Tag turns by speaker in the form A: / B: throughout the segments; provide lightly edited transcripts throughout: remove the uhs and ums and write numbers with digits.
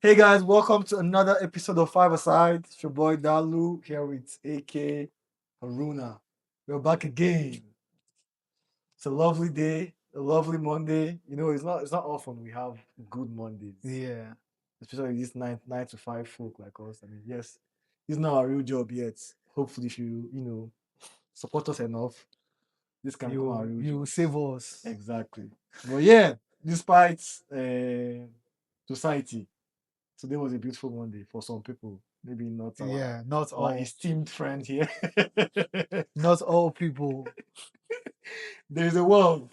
A: Hey guys, welcome to another episode of Five Aside. It's your boy Dalu here with AK Haruna. We're back again. It's a lovely day, a lovely Monday. You know, it's not often we have good Mondays.
B: Yeah.
A: Especially this nine to five folk like us. I mean, yes, it's not our real job yet. Hopefully, if you support us enough, this can become our real
B: You
A: job.
B: save us.
A: Exactly. But yeah, despite society, today was a beautiful Monday for some people. Maybe not
B: Yeah, not
A: our
B: all.
A: esteemed friend here.
B: Not all people.
A: There is a world.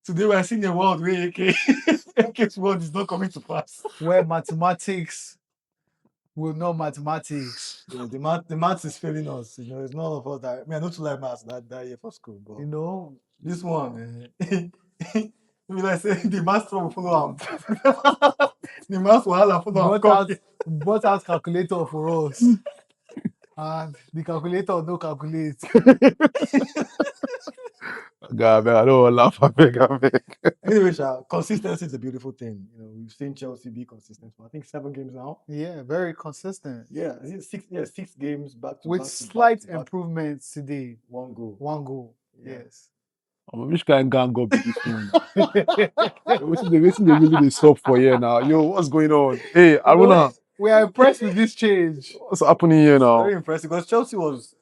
A: Today we are seeing a world where AK's world is not coming to pass.
B: Where mathematics will know mathematics.
A: Yeah, the maths is failing us. You know, it's not all of us that. I mean, I don't too like maths that year for school, but
B: You know,
A: this one, maybe like say the maths will follow am. The maths will follow am.
B: brought out calculator for us. And the calculator no calculate.
C: God, man, I don't want to laugh. I beg.
A: Anyway, consistency is a beautiful thing. You know, we've seen Chelsea be consistent for I think 7 games now.
B: Yeah, very consistent.
A: Yeah, is it six? Yeah, 6 games back to
B: With
A: back to
B: slight
A: back to back.
B: improvements today.
A: One goal.
B: One goal.
A: Yeah.
B: Yes.
C: Which kind gang go be this one now? Waiting they really dey sup for here now. Yo, what's going on? Hey, Aruna,
B: We are impressed with this change.
C: what's happening here now?
A: Very impressive because Chelsea was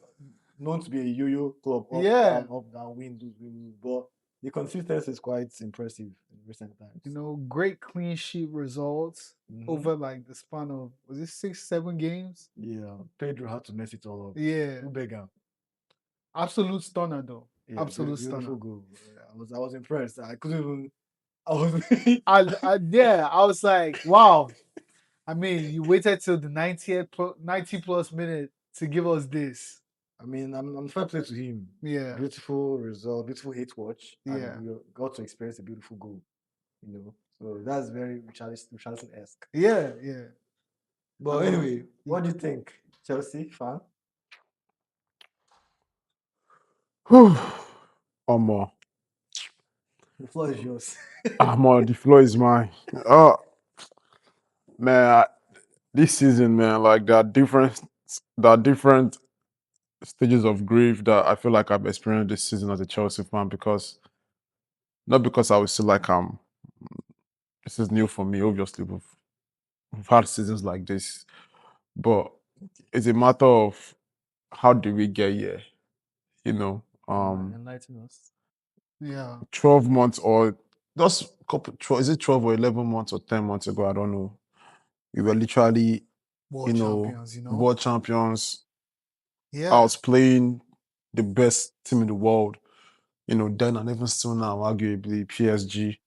A: known to be a yo-yo club.
B: Yeah.
A: Up, down, win, lose, win, lose. But the consistency is quite impressive in recent times.
B: You know, great clean sheet results over like the span of, was it 6-7 games?
A: Yeah, Pedro had to mess it all up.
B: Yeah.
A: Who beg him?
B: Absolute stunner though.
A: Yeah,
B: Absolute
A: beautiful
B: stunner.
A: goal. Yeah, I was impressed. I couldn't even. I was.
B: I was like, wow. I mean, you waited till the 90 plus minute to give us this.
A: I mean, I'm fair play to him.
B: Yeah.
A: Beautiful result, beautiful hate watch.
B: Yeah.
A: And we got to experience a beautiful goal. You know, so that's very Richarlison-esque.
B: Yeah, yeah.
A: But anyway, what do you think, Chelsea fan?
C: Omo,
A: The floor is yours.
C: the floor is mine. Oh, man, this season, man, like there are different stages of grief that I feel like I've experienced this season as a Chelsea fan because not because I would say like this is new for me. Obviously, we've had seasons like this, but it's a matter of how did we get here? You know,
A: Enlighten us.
B: Yeah.
C: 12 months or just is it 12 or 11 months or 10 months ago? I don't know. We were literally,
B: World champions,
C: world champions.
B: Yeah.
C: I was playing the best team in the world, then and even still now, arguably PSG.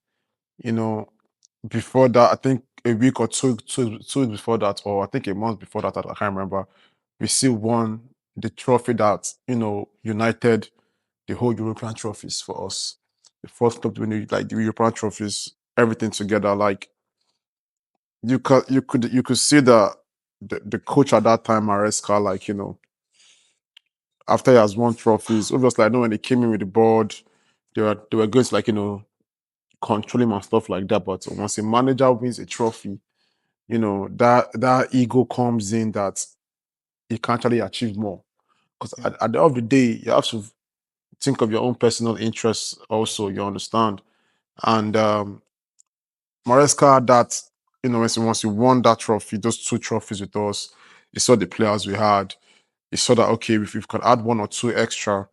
C: Before that, I think a week or two weeks before that, or I think a month before that, I can't remember, we still won the trophy that, united the whole European trophies for us. The first club to win like the European trophies, everything together. Like you could see the coach at that time, Maresca, like, after he has won trophies, obviously I know when they came in with the board, they were going to like, control him and stuff like that. But once a manager wins a trophy, that ego comes in that he can actually achieve more. Because at the end of the day, you have to think of your own personal interests also, you understand? And Maresca had that, once you won that trophy, those two trophies with us, you saw the players we had, you saw that, okay, if we can add one or two extra,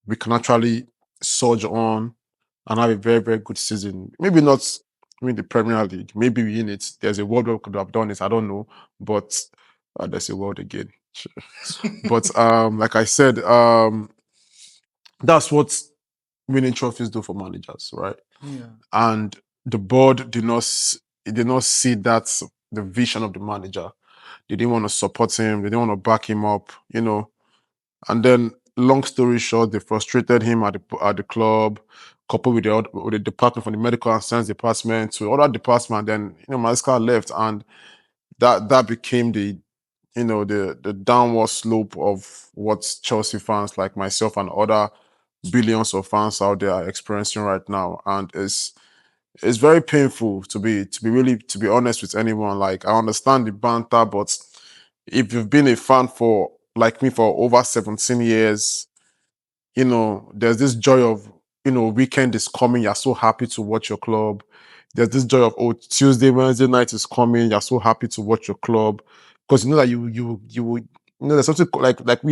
C: we can actually surge on and have a very, very good season. Maybe not win the Premier League, maybe we in it. There's a world where we could have done it, I don't know, but there's a world again. But like I said, that's what winning trophies do for managers, right?
B: Yeah.
C: And the board did not see that the vision of the manager. They didn't want to support him. They didn't want to back him up, And then, long story short, they frustrated him at the club, coupled with the department from the medical and science department to other department. Then, Maresca left, and that became the downward slope of what Chelsea fans like myself and other billions of fans out there are experiencing right now. And it's very painful to be honest with anyone. Like I understand the banter, but if you've been a fan for like me for over 17 years, there's this joy of, weekend is coming, you're so happy to watch your club. There's this joy of, oh, Tuesday, Wednesday night is coming, you're so happy to watch your club. Because you know that there's something like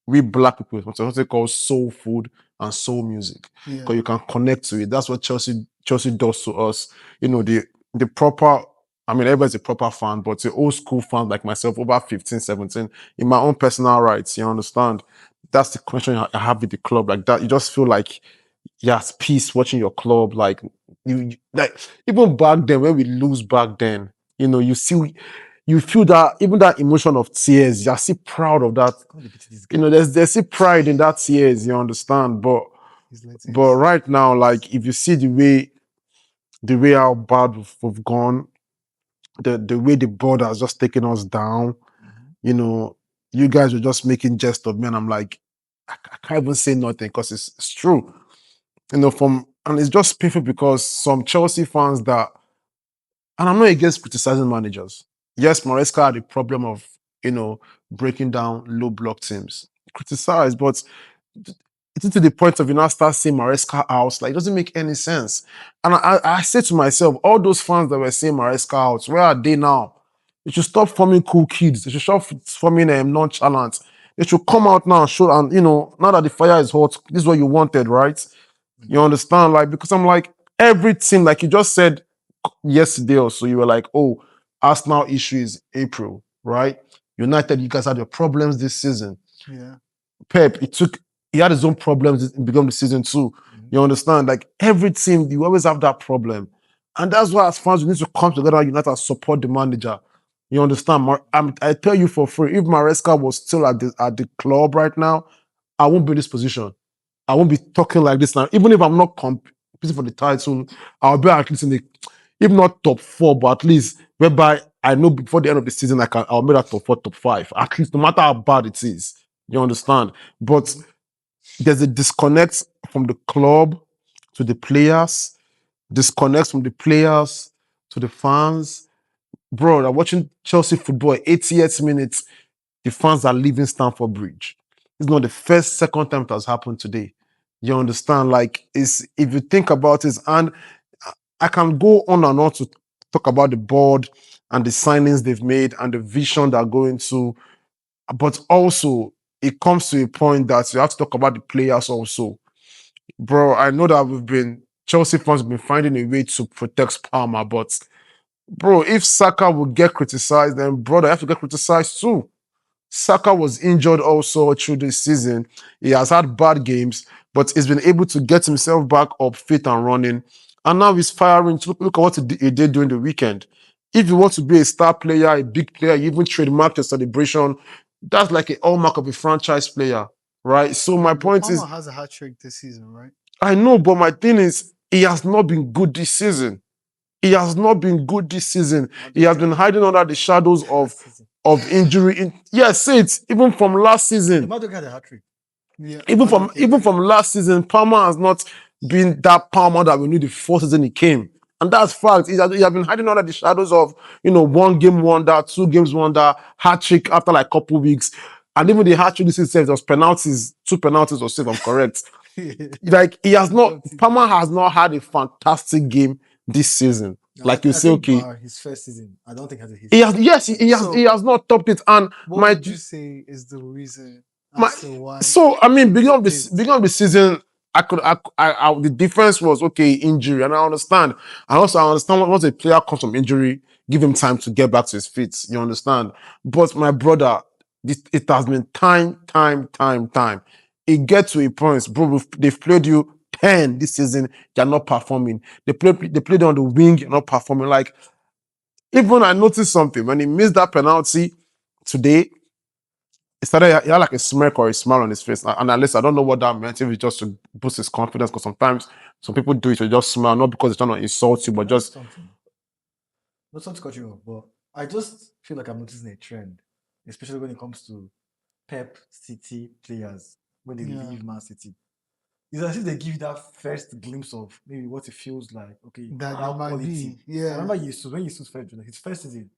C: we black people, there's something called soul food and soul music.
B: Yeah.
C: Because you can connect to it. That's what Chelsea does to us. The proper, I mean, everybody's a proper fan, but the old school fan like myself, over 15, 17, in my own personal rights, you understand? That's the connection I have with the club. Like that, you just feel like you're at peace watching your club. Like like even back then when we lose back then, you feel that even that emotion of tears. You're still proud of that. There's still pride in that tears. You understand? But right now, like if you see the way how bad we've gone, the way the board has just taken us down, you guys were just making jest of me, and I'm like, I can't even say nothing because it's true. And it's just painful because some Chelsea fans that, and I'm not against criticizing managers. Yes, Maresca had the problem of, breaking down low block teams. Criticize, but it's to the point of you now start seeing Maresca out. Like, it doesn't make any sense. And I say to myself, all those fans that were saying Maresca out, where are they now? They should stop forming cool kids. They should stop forming nonchalant. They should come out now and show, and now that the fire is hot, this is what you wanted, right? You understand? Like, because I'm like, every team, like you just said yesterday or so, you were like, oh, Arsenal issue is April, right? United, you guys had your problems this season.
B: Yeah.
C: Pep, he had his own problems in the beginning of the season too. You understand? Like every team, you always have that problem. And that's why as fans, we need to come together, unite and support the manager. You understand? I tell you for free, if Maresca was still at the club right now, I won't be in this position. I won't be talking like this now. Even if I'm not competing for the title, I'll be at least in the, if not top 4, but at least whereby I know before the end of the season I'll make that top 4, top 5. At least, no matter how bad it is. You understand? But there's a disconnect from the club to the players, disconnect from the players to the fans. Bro, I'm watching Chelsea football, 88th minutes, the fans are leaving Stamford Bridge. It's not the first, second time it has happened today. You understand? Like, if you think about it, and I can go on and on to talk about the board and the signings they've made and the vision they're going to, but also it comes to a point that you have to talk about the players also. Bro, I know that Chelsea fans have been finding a way to protect Palmer, but bro, if Saka will get criticized, then brother, I have to get criticized too. Saka was injured also through this season. He has had bad games, but he's been able to get himself back up fit and running. And now he's firing. Look at what he did during the weekend. If you want to be a star player, a big player, you even trademark your celebration, that's like a hallmark of a franchise player, right? So my point is,
B: Palmer has a hat trick this season, right?
C: I know, but my thing is, he has not been good this season. He has not been good this season. He has been hiding under the shadows of injury. Yes, say it. Even from last season.
A: Maduka had a hat trick.
B: Yeah.
C: Even from last season, Palmer has not been that Palmer that we knew the first season he came. And that's fact. He has been hiding under the shadows of, one game wonder, 2 games wonder, hat trick after like couple weeks. And even the hat trick this season, there was penalties, 2 penalties or so, if I'm correct. Like, Palmer has not had a fantastic game this season. Like you say, okay,
A: his first season, I don't think has a hit.
C: he has not topped it. And
B: What would you say is the reason as to why?
C: So I mean, beginning of the season, the difference was okay, injury, and I understand. And also, I understand once a player comes from injury, give him time to get back to his feet. You understand? But my brother, it has been time. It gets to a point, bro. They've played you 10 this season, you're not performing. They played on the wing, you're not performing. Like, even I noticed something when he missed that penalty today. He had like a smirk or a smile on his face. And at least I don't know what that meant. If it's just to boost his confidence, because sometimes some people do it to just smile, not because they're trying to insult you, but just
A: something. Not something to cut you off, but I just feel like I'm noticing a trend, especially when it comes to Pep City players when they leave Man City. It's as if they give you that first glimpse of maybe what it feels like. Okay,
B: That
A: that
B: it might
A: quality.
B: be. Yeah.
A: I remember Jesus, when Jesus first joined, his first season,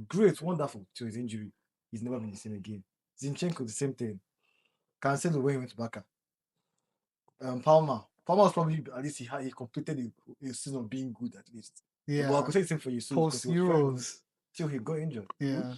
A: great, wonderful till his injury. He's never been the same again. Zinchenko, the same thing. Cancelo when he went to Barca. Palmer was probably at least he completed a season of being good at least.
B: Yeah.
A: But I could say the same for Jesus because
B: Post
A: he was very good
B: Euros.
A: till he got injured.
B: Yeah.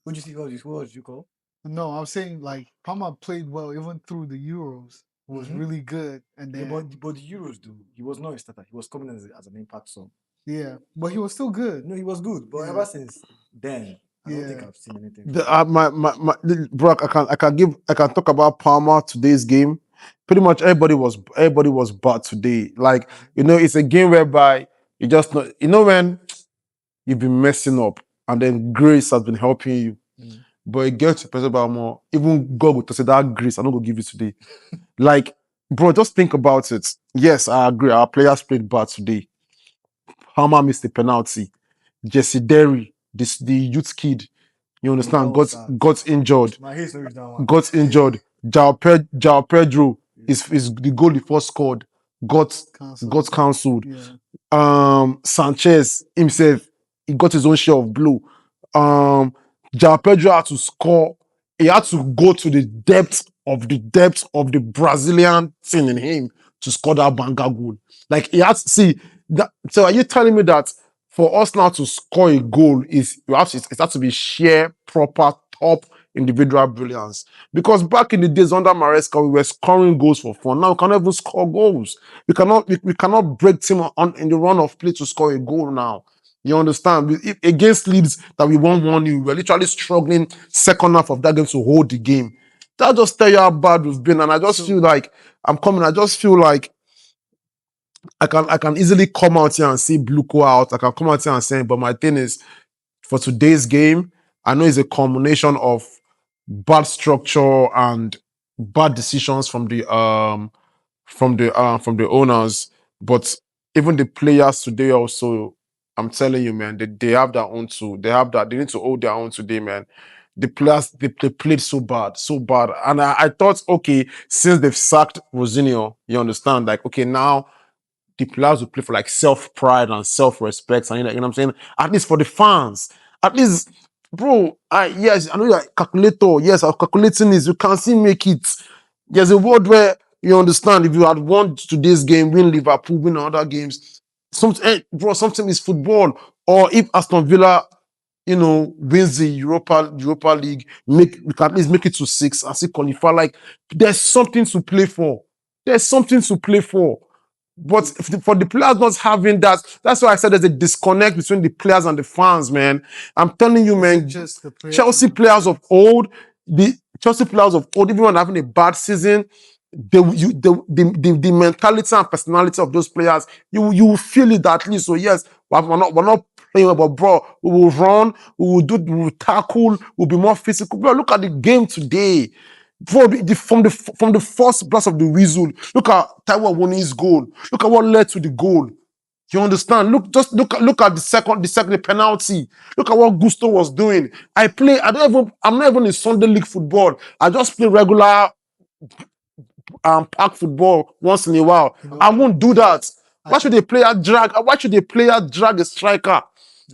A: Who'd you see? What was you call?
B: No, I'm saying like Palmer played well even through the Euros. Was
A: Mhm.
B: really good, and
A: Yeah,
B: then
A: but the Euros, dude, he was not a starter. He was coming as an impact sub.
B: yeah, but he was still good.
A: No, he was good, but
B: Yeah.
A: ever since then, I don't think
B: Yeah.
A: I've seen anything.
C: Bro, I can talk about Palmer today's game. Pretty much everybody was bad today. Like, you know, it's a game whereby you just know, you know, when you've been messing up and then grace has been helping you.
A: Mm.
C: But it gets to person about more. Even God will say that grace, I'm not gonna give you today. Like, bro, just think about it. Yes, I agree. Our players played bad today. Palmer missed the penalty. Jesse Derry, the youth kid, you understand, got injured.
A: My hair is that one.
C: Got injured. Jao Pedro is the goal he first scored. Got cancelled.
B: Yeah.
C: Sanchez himself, he got his own share of blue. Jao Pedro had to score. He had to go to the depth of the Brazilian thing in him to score that banger goal. Like he had to see that. So are you telling me that for us now to score a goal it has to be sheer, proper, top individual brilliance? Because back in the days under Maresca, we were scoring goals for fun. Now we cannot even score goals. We cannot break team in the run of play to score a goal now. You understand? Against Leeds that we won 1-0, we were literally struggling second half of that game to hold the game. That just tell you how bad we've been. And I just feel like I just feel like I can easily come out here and see Bluko out. I can come out here and say, but my thing is, for today's game, I know it's a combination of bad structure and bad decisions from the owners, but even the players today also, I'm telling you, man, they have their own too. They need to hold their own today, man. The players they played so bad, so bad. And I thought, okay, since they've sacked Rosinio, you understand, like, okay, now the players will play for like self-pride and self-respect, and you know what I'm saying? At least for the fans. At least, bro, yes, I know you're a calculator. Yes, I'm calculating this. You can still make it. There's a world where you understand if you had won today's game, win Liverpool, win other games, something is football. Or if Aston Villa, you know, wins the Europa League, we can at least make it to 6 and still qualify. Like, there's something to play for. There's something to play for. But for the players not having that, that's why I said there's a disconnect between the players and the fans, man. I'm telling you, man,
B: Just the
C: Chelsea players of old, even when having a bad season, the mentality and personality of those players, you will feel it at least. So yes, we're not playing well, but bro, we will run, we will tackle, we'll be more physical. Bro, look at the game today. Bro, from the first blast of the whistle, look at Taiwo Awoniyi's goal. Look at what led to the goal. You understand? Look at the penalty. Look at what Gusto was doing. I'm not even in Sunday league football. I just play regular pack football once in a while. I won't do that. Why should a player drag a striker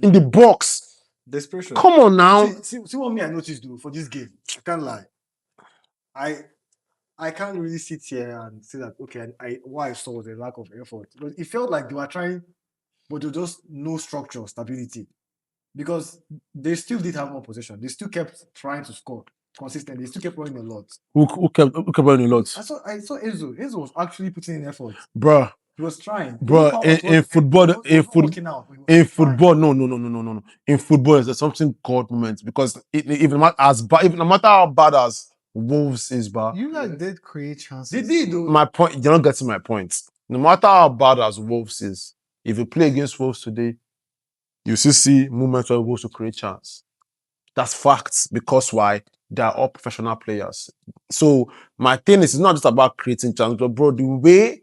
C: in the box?
A: Desperation.
C: Come on now.
A: See what me I noticed though for this game. I can't lie. I can't really sit here and say that okay, what I saw was a lack of effort. But it felt like they were trying, but there was just no structure, stability. Because they still did have more possession. They still kept trying to score consistently. They still kept running a lot.
C: Who kept running a lot?
A: I saw Enzo. Enzo was actually putting in effort.
C: Bruh.
A: He was trying.
C: Bro, in football, no. In football, there's something called moment because even no matter how bad as Wolves is, but
B: you guys did create chances.
A: They did though.
C: My point, you're not getting my point. No matter how bad as Wolves is, if you play against Wolves today, you still see moments where Wolves will create chance. That's facts because why? They are all professional players. So my thing is, it's not just about creating chance, but bro, the way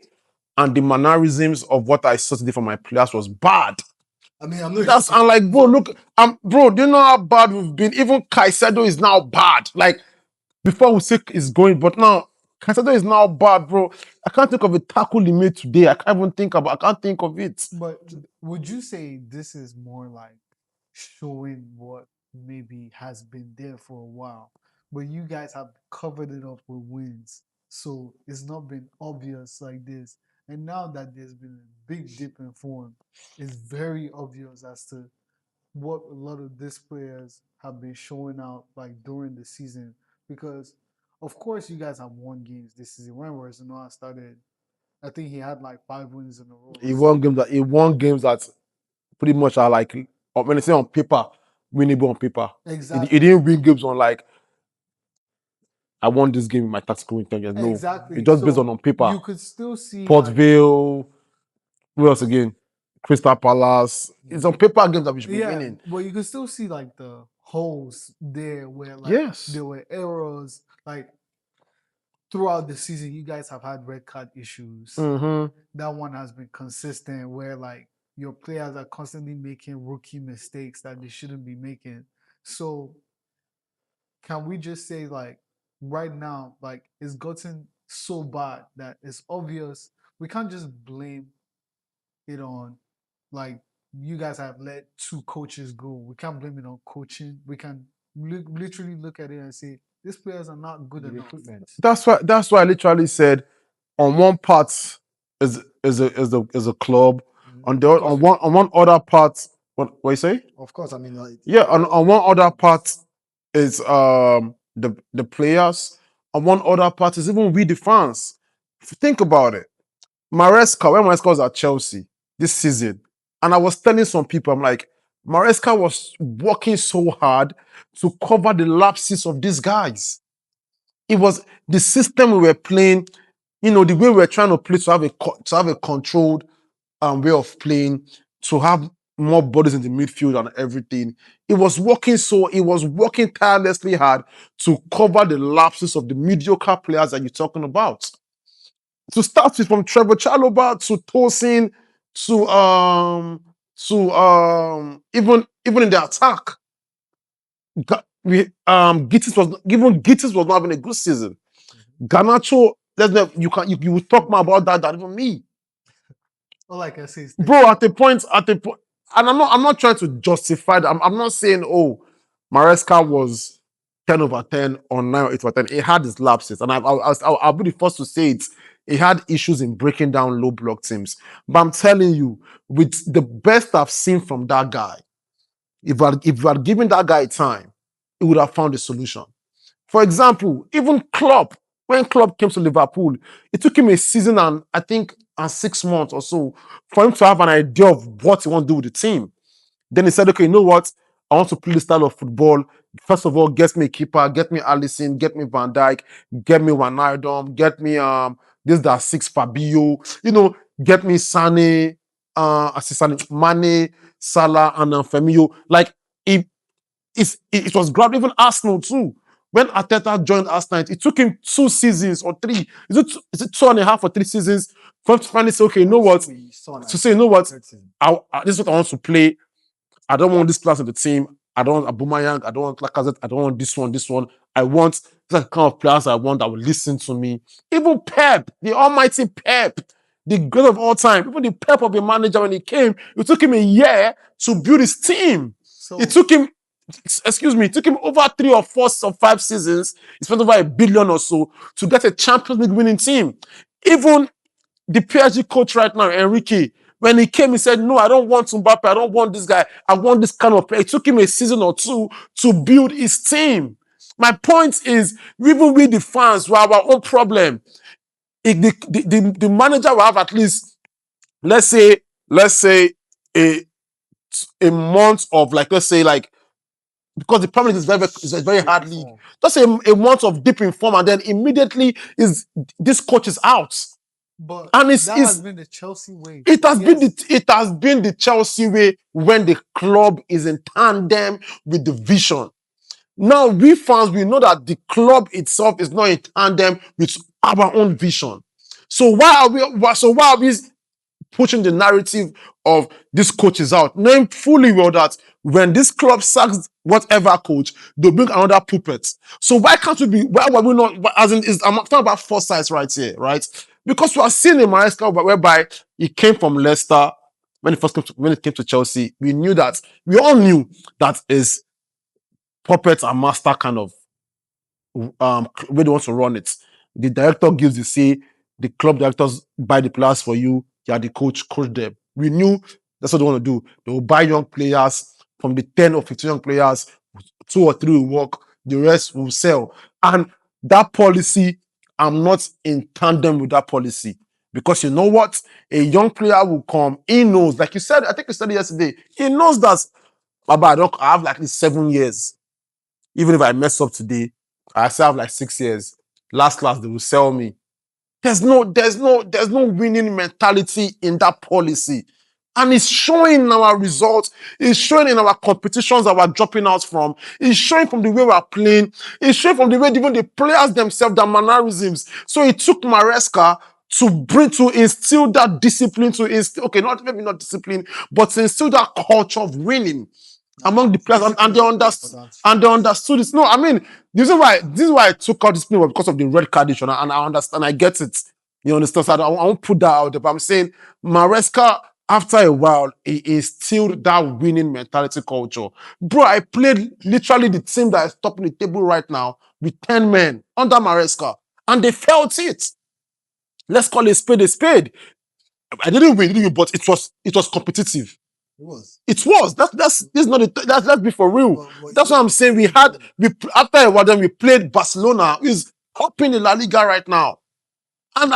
C: and the mannerisms of what I saw today from my players was bad.
A: I mean,
C: I'm like, bro, look, bro, do you know how bad we've been? Even Caicedo is now bad. Like, before we say it's going, but now Caicedo is now bad, bro. I can't think of a tackle he made today. I can't think of it.
B: But would you say this is more like showing what maybe has been there for a while, but you guys have covered it up with wins, so it's not been obvious like this. And now that there's been a big dip in form, it's very obvious as to what a lot of these players have been showing out like during the season. Because of course you guys have won games this season. When Arsenal started, I think he had like 5 wins in a row.
C: He won games that pretty much are like, when they say on paper, winnable on paper.
B: Exactly.
C: He didn't win games on like, I won this game with my tactical intelligence. No,
B: Exactly.
C: it's just
B: So
C: based on paper.
B: you could still see
C: Port
B: like,
C: Vale, who else again? Crystal Palace. It's on paper games that we should be winning.
B: but you could still see like the holes there where like
C: Yes.
B: there were errors like throughout the season. You guys have had red card issues. That one has been consistent where like your players are constantly making rookie mistakes that they shouldn't be making. So can we just say like right now, like it's gotten so bad that it's obvious we can't just blame it on like you guys have let 2 coaches go. We can't blame it on coaching. We can literally look at it and say these players are not good enough.
C: That's why I literally said on one part is a club, on one other part, what you say?
A: Of course, I mean, like,
C: Yeah, on one other part is the players, on one other part is even we the fans. Think about it. Maresca, when Maresca was at Chelsea this season, and I was telling some people, I'm like, Maresca was working so hard to cover the lapses of these guys. It was the system we were playing, the way we were trying to play to have a controlled way of playing, to have more bodies in the midfield and everything. It was working tirelessly hard to cover the lapses of the mediocre players that you're talking about. To start with, from Trevor Chalobah to Tosin even in the attack. Gittis was not having a good season. Garnacho, you will talk more about that than even me.
B: All I can say is
C: Bro, at the point, and I'm not trying to justify that. I'm not saying, oh, Maresca was 10 over 10 or 9 or 8 over 10. It had its lapses, and I'll be the first to say it. It had issues in breaking down low block teams. But I'm telling you, with the best I've seen from that guy, if you had given that guy time, he would have found a solution. For example, even Klopp, when Klopp came to Liverpool, it took him a season and 6 months or so for him to have an idea of what he wants to do with the team. Then he said, okay, you know what? I want to play this style of football. First of all, get me a keeper, get me Alisson, get me Van Dijk, get me Wijnaldum, get me this that 6 Fabio, get me Sane, Mane, Salah, and Firmino. Like it was grabbed. Even Arsenal too. When Arteta joined Arsenal, it took him 2 seasons or 3. Is it 2.5 or 3 seasons for him to finally say, okay, you know what? To say, you know what? This is what I want to play. I don't want this class of the team. I don't want Aubameyang. I don't want Lacazette. I don't want this one. I want the kind of players I want that will listen to me. Even Pep, the almighty Pep, the great of all time, even the Pep of a manager, when he came, it took him a year to build his team. It took him over 3 or 4 or 5 seasons. He spent over $1 billion or so to get a Champions League winning team. Even the PSG coach right now, Enrique, when he came, he said, no, I don't want Mbappe. I don't want this guy. I want this kind of player. It took him a season or 2 to build his team. My point is, even we, the fans, we have our own problem. The manager will have at least, let's say a month of because the Premier League is a very hard league. Just a month of deep in form, and then immediately this coach is out.
B: But
C: and
B: that has been the Chelsea way.
C: It has been the Chelsea way when the club is in tandem with the vision. Now we fans, we know that the club itself is not in tandem with our own vision. So why are we pushing the narrative of this coach is out, knowing fully well that when this club sacks whatever coach, they'll bring another puppet. So why can't we be? Why were we not? As in, I'm talking about foresight right here, right? Because we are seeing a Maresca whereby he came from Leicester when it came to Chelsea. We all knew that is puppet and master kind of way they want to run it. The director gives the say, the club directors buy the players for you, you are the coach them. We knew that's what they want to do. They will buy young players from the 10 or 15 young players, 2 or 3 will work, the rest will sell. And that policy, I'm not in tandem with that policy. Because you know what? A young player will come, he knows, like you said, I think you said it yesterday, he knows that, Baba, I have like these 7 years. Even if I mess up today, I still have like 6 years. Last class, they will sell me. There's no winning mentality in that policy. And it's showing in our results. It's showing in our competitions that we're dropping out from. It's showing from the way we're playing. It's showing from the way even the players themselves, their mannerisms. So it took Maresca to instill that discipline, okay, maybe not discipline, but to instill that culture of winning among the players, and they understood it. No, I mean, this is why I took out discipline was because of the red card issue, and I understand, I get it. You understand? So I won't put that out there, but I'm saying Maresca, after a while, he instilled that winning mentality culture. Bro, I played literally the team that is topping the table right now with 10 men under Maresca, and they felt it. Let's call a spade a spade. I didn't win, but it was competitive. It was. This is not. Let's be for real. That's what I'm saying. After a while, then we played Barcelona, who is hopping in La Liga right now, and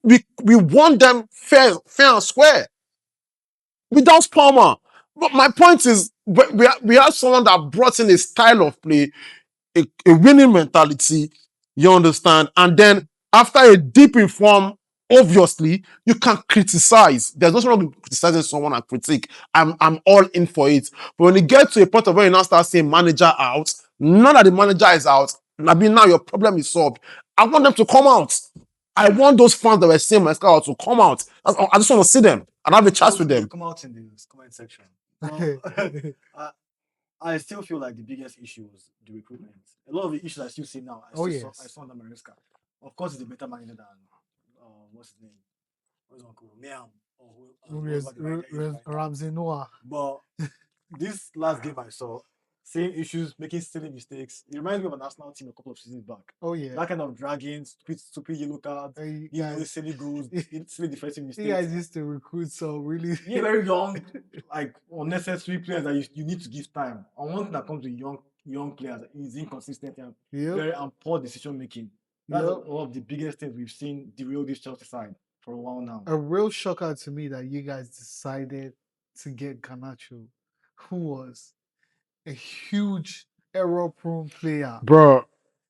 C: we won them fair and square without Palmer. But my point is, we have someone that brought in a style of play, a winning mentality. You understand? And then after a deep in form, obviously you can criticize. There's nothing wrong with criticizing someone and critique. I'm all in for it. But when you get to a point of where you now start saying manager out, now that the manager is out, now your problem is solved. I want them to come out. I want those fans that were saying my scout to come out. I just want to see them and have a chat with them.
A: Come out in the comment section. Well, I still feel like the biggest issue was the recruitment. A lot of the issues I still see now, I saw under Maresca. Of course, he's a better manager than what's his name? What's his uncle? Liam or
B: Ramsey Noah.
A: But this last game I saw, same issues, making silly mistakes. It reminds me of a national team a couple of seasons back.
B: Oh yeah,
A: that kind of dragging, stupid yellow cards, silly goals, silly defensive mistakes.
B: You guys used to recruit so really
A: very young, like unnecessary players that you need to give time. And one thing that comes with young players is inconsistent and very poor decision making. That's one of the biggest things we've seen derail this Chelsea side for a while now.
B: A real shocker to me that you guys decided to get Garnacho, who was a huge error-prone player.
C: Bro,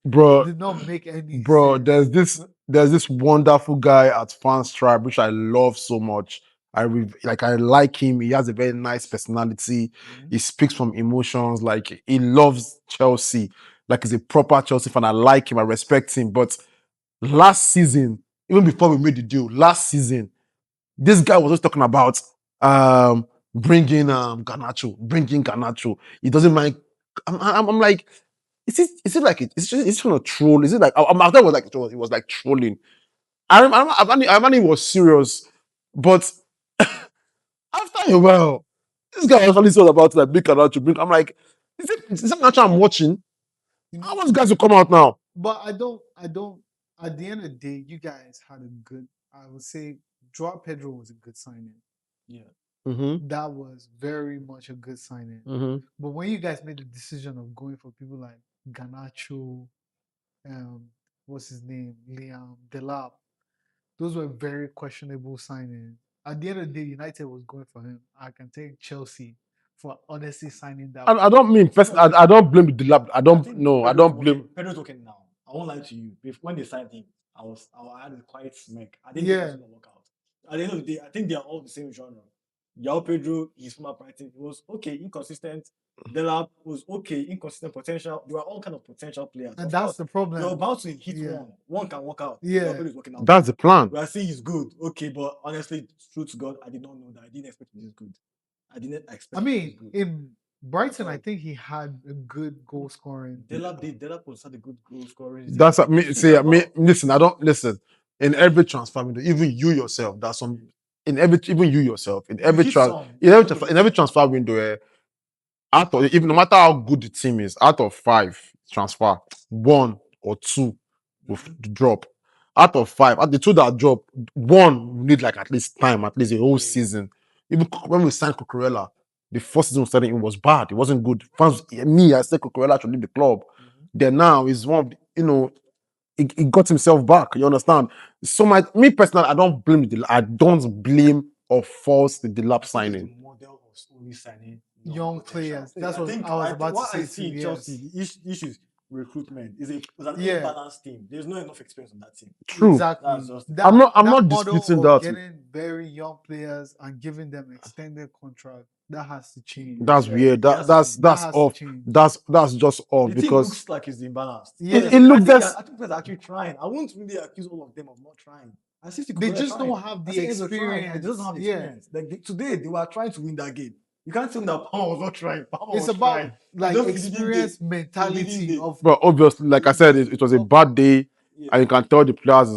B: did not make any
C: sense. There's this wonderful guy at Fans Tribe, which I love so much. I like him. He has a very nice personality. Mm-hmm. He speaks from emotions. Like, he loves Chelsea. Like, he's a proper Chelsea fan. I like him. I respect him. But last season, even before we made the deal, this guy was just talking about bringing Garnacho. He doesn't mind. I'm like, is it like it's trying to troll? Is it like I thought it was like it was like trolling. I was serious, but after a while, this guy actually thought about like big Garnacho. I'm like, is it Garnacho I'm watching? I want guys to come out now.
B: But I don't. At the end of the day, you guys had a good. I would say, Joao Pedro was a good signing.
A: Yeah.
C: Mm-hmm.
B: That was very much a good signing.
C: Mm-hmm.
B: But when you guys made the decision of going for people like Garnacho, what's his name, Liam Delap, those were very questionable signings. At the end of the day, United was going for him. I can take Chelsea for honestly signing that.
C: I don't mean I don't blame Delap. I don't blame.
A: Pedro's okay now. I won't lie to you. When they signed him, I had a quiet smirk. I didn't think it was gonna work out. At the end of the day, I think they are all the same genre. Joao Pedro, his former party, he was okay, inconsistent, Delap was okay, inconsistent potential. They were all kind of potential players.
B: And
A: Of
B: that's
A: course,
B: the problem.
A: you're about to hit
B: Yeah.
A: one. One can work out.
B: Yeah.
A: Your is working out.
C: That's the plan.
A: We are saying he's good. Okay, but honestly, true to God, I did not know that. I didn't expect him to be this good. I didn't expect
B: I
A: him to be
B: mean,
A: this good.
B: in Brighton, I
A: all.
B: think he had a good goal scoring.
A: Delap did. Delap was had a good goal scoring.
C: That's me.
A: Shoot
C: See,
A: as well.
C: listen. I don't listen. In every transfer window, even you yourself, that's some. In every, even you yourself, in
A: You
C: every
A: hit
C: transfer,
A: some.
C: in every transfer window, out of, even no matter how good the team is, out of 5 transfer, 1 or 2 will drop. Out of 5, at the 2 that drop, 1 will need like at least time, at least a whole season. Even when we signed Cucurella, the first season we started, it was bad. It wasn't good. Fans, me, I said Cucurella should leave the club. Then now is one of the, he got himself back. You understand? So me personally, I don't blame or false the Delap signing.
A: The model of only signing
B: Young players. That's what I was about to say
A: I see
B: too,
A: in Chelsea, the issues recruitment is an imbalanced team. There's not enough experience on that team.
C: True.
B: Exactly.
A: That's just it.
C: I'm not
B: model
C: disputing
B: of
C: that.
B: Getting very young players and giving them extended contract, that has to change.
C: That's weird. That's
B: has
C: off.
B: to change.
C: That's just off
A: The team
C: because
A: looks like it's imbalanced.
B: Yeah.
C: it looks
A: I think players are actually trying. I won't really accuse all of them of not trying. I see
B: They just don't have the experience.
A: They just don't have the experience. Like today, they were trying to win that game. You can't tell me that Palmer was not trying. Palmer
B: It's
A: was
B: about
A: trying.
B: like
A: Just
B: experience
A: he
B: mentality
A: didn't
B: of
C: But obviously, like I said, it was a bad day,
A: Yeah.
C: and you can tell the players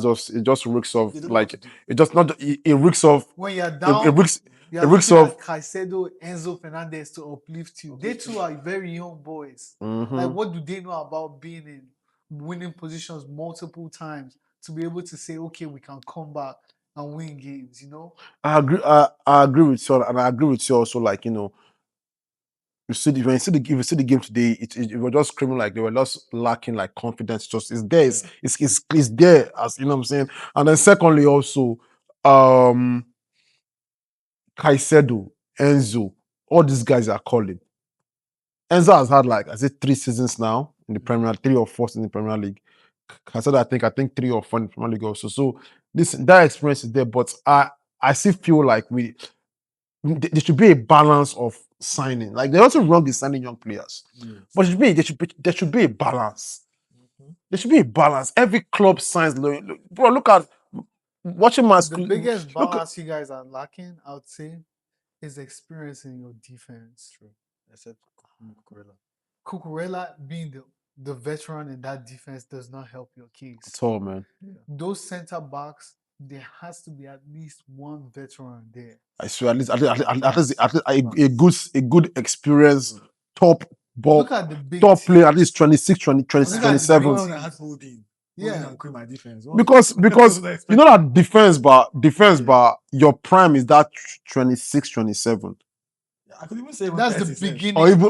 C: just it just reeks of
A: They don't know what
C: like
A: to do.
C: it just not it reeks of
B: when you're
C: it
B: down.
C: reeks
B: You're
C: it reeks
B: looking
C: of
B: at Caicedo, Enzo Fernandez to uplift you. They too are very young boys.
C: Mhm.
B: Like, what do they know about being in winning positions multiple times to be able to say, okay, we can come back and win games, you know?
C: I agree. I agree with you, and I agree with you also. Like you see, when if you see the game today, it was just screaming like they were just lacking like confidence. Just it's there, it's there, as you know what I'm saying. And then secondly, also, Caicedo, Enzo, all these guys are calling. Enzo has had like 3 seasons now in the Premier, 3 or 4 in the Premier League. Caicedo, I think 3 or 4 in the Premier League also. So that experience is there, but I still feel like there should be a balance of signing. Like there's nothing wrong with signing young players, but there should be a balance. There should be a balance. Every club signs. Bro, look at watching my
B: The biggest balance you guys are lacking, I would say, is experience in your defense.
A: True. Except Cucurella.
B: Cucurella being the veteran in that defense does not help your case.
C: at all, man.
B: Those center backs, there has to be at least one veteran there.
C: I swear, at least a good experience, top ball,
B: Look at the big
C: top
B: team.
C: player, at least 26, 20, 20
B: Look at the
C: 27.
B: big
A: When I had Foden,
B: Yeah.
A: and quit my defense.
C: Because you know that defense, but your prime is that 26, 27.
A: I could even say
B: That's the
A: 30 cents.
B: beginning.
C: Or even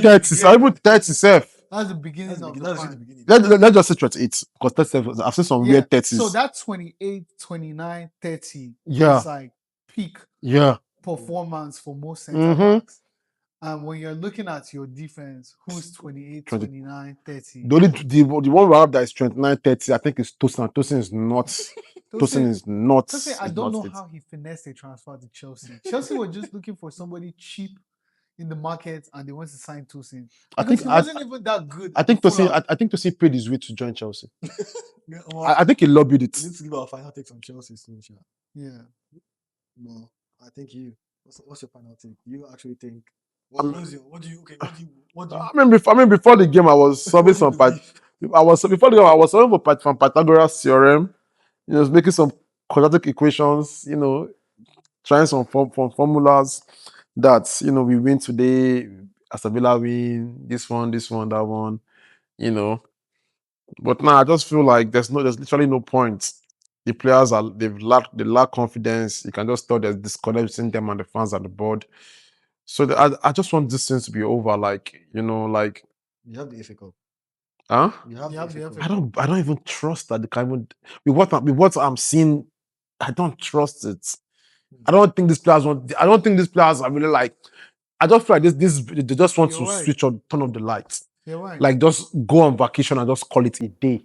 A: That's
C: 30, or even 30 self.
B: That's the beginning of the
A: That's the
B: prime.
A: beginning.
C: Let's just say 28, because 37, I've seen some weird 30s.
B: So that 28, 29, 30
C: Yeah.
B: is like peak
C: Yeah.
B: performance for most center backs. And when you're looking at your defense, who's 28, 29, 30?
C: The one we have that is 29, 30, I think is Tosin. Tosin is not. Tosin is not.
B: I don't know how he finessed a transfer to Chelsea. Chelsea were just looking for somebody cheap in the market, and they went to sign Tosin. Because he wasn't even that good.
C: I think Tosin paid his way to join Chelsea. I think he lobbied it.
A: We need to give our final takes on Chelsea soon, Sha.
B: Yeah.
A: No, I think what's your final take? You actually think what do you
C: I mean, before the game, I was solving some from Pythagoras theorem. I was making some quadratic equations. Trying some formulas that we win today. Aston Villa win this one, that one. But now I just feel like there's literally no point. The players they lack confidence. You can just tell there's disconnect between them and the fans and the board. So I just want this thing to be over. Like
A: you have the FA Cup.
C: Huh?
A: You have the FA
C: I don't even trust that the kind with what I'm seeing. I don't trust it. I don't think these players are really like. I just feel like they just want to switch on, turn off the lights.
B: You're right.
C: Like just go on vacation and just call it a day.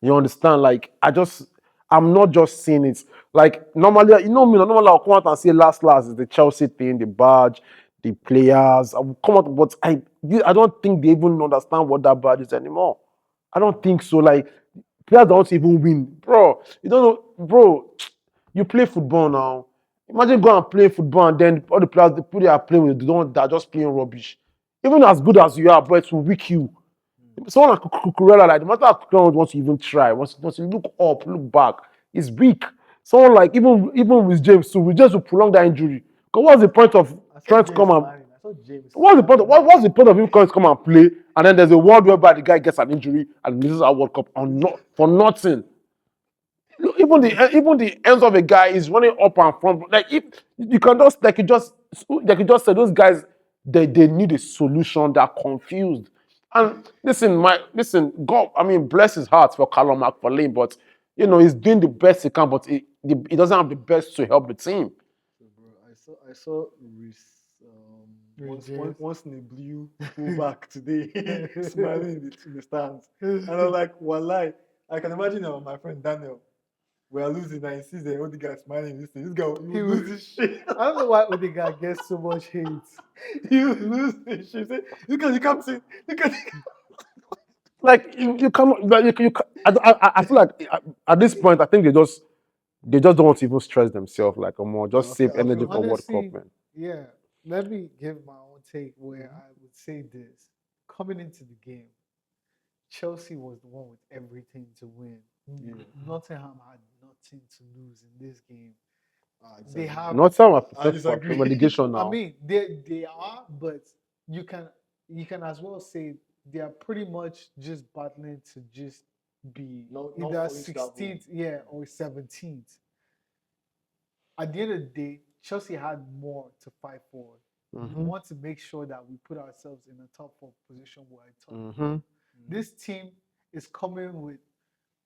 C: You understand? Like I'm not just seeing it. Like normally, normally I'll come out and say last is the Chelsea thing, the badge, the players. I will come out, but I don't think they even understand what that badge is anymore. I don't think so. Like players don't even win, bro. You don't know, bro. You play football now. Imagine going and playing football and then all the players, the people they are playing with, they're just playing rubbish. Even as good as you are, but it will weak you. Someone like Cucurella, like no matter how Cucurella wants to even try, wants to look up, look back, it's weak. Someone like even with James too, we just will prolong that injury. Because what's the point of trying to come and what's the point of him coming to come and play and then there's a world whereby the guy gets an injury and misses our World Cup on not for nothing. Look, even the ends of a guy is running up and front. Like if you can just like you just said, those guys they need a solution. They're confused. And listen, God, I mean, bless his heart for Callum McFarlane, but he's doing the best he can, but he doesn't have the best to help the team.
A: So, bro, I saw
B: Reece
A: once in a blue fullback today smiling in the stands, and I was like, "Walai!" I can imagine my friend Daniel. We are losing, and he sees the other guy smiling. This guy will lose his shit.
B: I don't know why Odegaard gets so much hate.
A: He will lose his shit. Say, look at you can't see. Look at
C: Like you cannot. Like, I feel like at this point, I think they just don't want to even stress themselves. Like, more just
A: I
C: save
A: feel- I
C: energy
A: feel-
C: for World
B: Honestly,
C: Cup, man.
B: yeah. Let me give my own take where I would say this. Coming into the game, Chelsea was the one with everything to win.
A: Yeah.
B: Nottingham had nothing to lose in this game.
A: exactly.
B: They have
C: Not some are
A: I
C: prepared for
A: disagree.
C: relegation now.
B: I mean, they are, but you can as well say they are pretty much just battling to just be
A: Not
B: either
A: fall into that
B: 16th, yeah, or 17th. At the end of the day, Chelsea had more to fight for. We want to make sure that we put ourselves in a top four position where I top. This team is coming with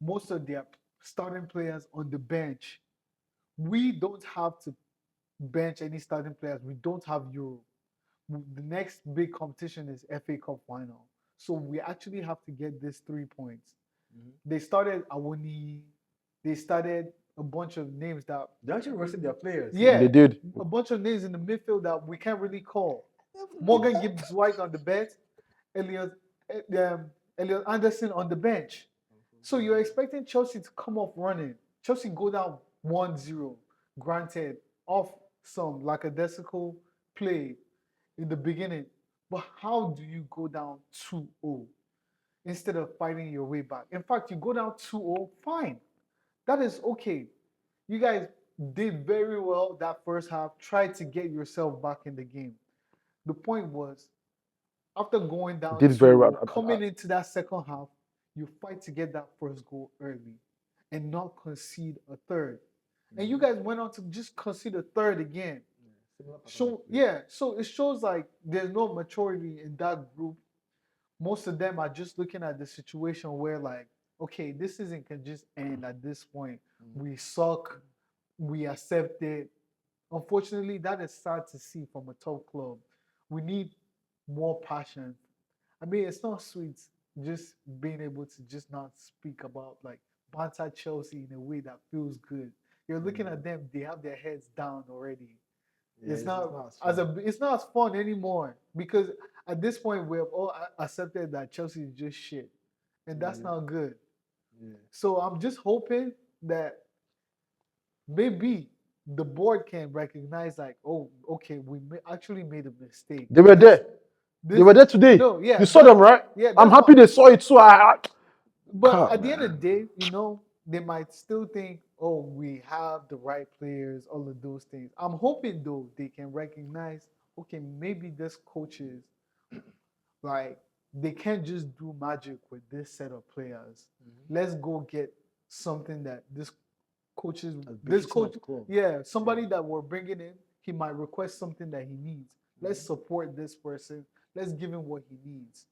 B: most of their starting players on the bench. We don't have to bench any starting players. We don't have Euro. The next big competition is FA Cup final. So we actually have to get these 3 points. They started Awoni. They started a bunch of names that
A: They actually rested their players.
B: yeah,
C: They did.
B: a bunch of names in the midfield that we can't really call. Morgan Gibbs White on the bench, Elliot Elliot Anderson on the bench. So you're expecting Chelsea to come off running. Chelsea go down 1-0, granted, off some lackadaisical play in the beginning. But how do you go down 2-0 instead of fighting your way back? In fact, you go down 2-0, fine. That is okay. You guys did very well that first half. Try to get yourself back in the game. The point was, after going down
C: Did very well.
B: coming into that second half, you fight to get that first goal early and not concede a third. And you guys went on to just concede a third again. So it shows like there's no maturity in that group. Most of them are just looking at the situation where like, okay, this season can just end at this point. We suck, we accept it. Unfortunately, that is sad to see from a top club. We need more passion. I mean, it's not sweet just being able to just not speak about like Banter Chelsea in a way that feels good. You're looking at them; they have their heads down already.
A: Yeah,
B: It's not
A: as
B: it's not as fun anymore because at this point we have all accepted that Chelsea is just shit, and that's not good.
A: Yeah.
B: So I'm just hoping that maybe the board can recognize like, oh, okay, we actually made a mistake.
C: They were there. They were there today.
B: No, yeah,
C: You saw them, right?
B: Yeah,
C: I'm
B: that's
C: happy
B: what-
C: they saw it too.
B: But
C: Come,
B: at the end of
C: man.
B: the day, they might still think, oh, we have the right players, all of those things. I'm hoping though they can recognize, okay, maybe this coaches like they can't just do magic with this set of players. Let's go get something that this coach, yeah, somebody that we're bringing in, he might request something that he needs. Let's support this person. Let's give him what he needs.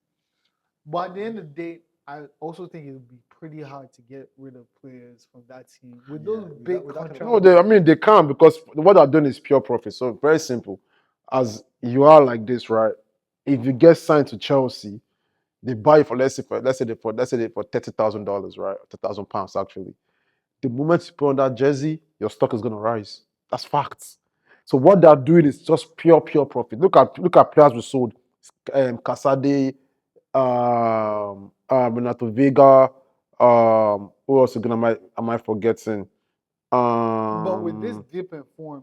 B: But at the end of the day, I also think it would be pretty hard to get rid of players from that team with those big
A: with that kind of
B: contracts.
C: No, I mean they can because what they're doing is pure profit. So very simple. As you are like this, right? If you get signed to Chelsea, they buy you for let's say for $30,000, right? £30,000 actually. The moment you put on that jersey, your stock is gonna rise. That's facts. So what they're doing is just pure profit. Look at players we sold, Casade, Renato Vega, who else again am I forgetting?
B: But with this dip in form,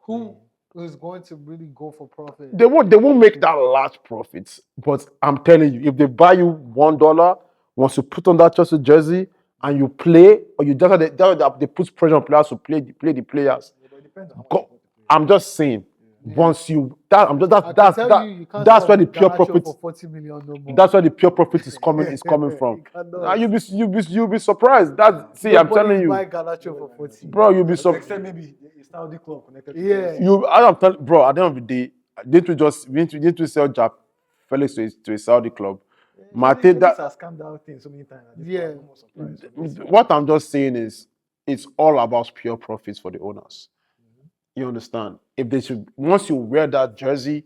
B: who is going to really go for profit?
C: They won't make that large profits, but I'm telling you, if they buy you $1, once you put on that Chelsea jersey and you play, or you just they put pressure on players to play the players.
A: Yeah, but it depends on how much
C: Go,
A: you want to play.
C: I'm just saying,
B: Yeah.
C: once you that I'm just
B: I can
C: that's
B: tell
C: that
B: you can't
C: that's where
B: sell
C: the pure
B: Garnacho
C: profit.
B: for 40 million no more.
C: That's where the pure profit is coming from.
A: You cannot.
C: And you'll be surprised. That see, I'm telling you,
B: Buy Garnacho for 40.
C: bro, you'll be surprised.
A: Except maybe a Saudi club connected to
B: Yeah.
A: Chelsea.
C: I'm telling, bro. At the end of the day, didn't we sell Jack Felix to a Saudi club? Mate,
A: Felix has calmed down things so many times. At this
B: Yeah.
A: point, I'm almost surprised. So we'll see.
C: what I'm just saying is, it's all about pure profits for the owners. You understand? If they should, once you wear that jersey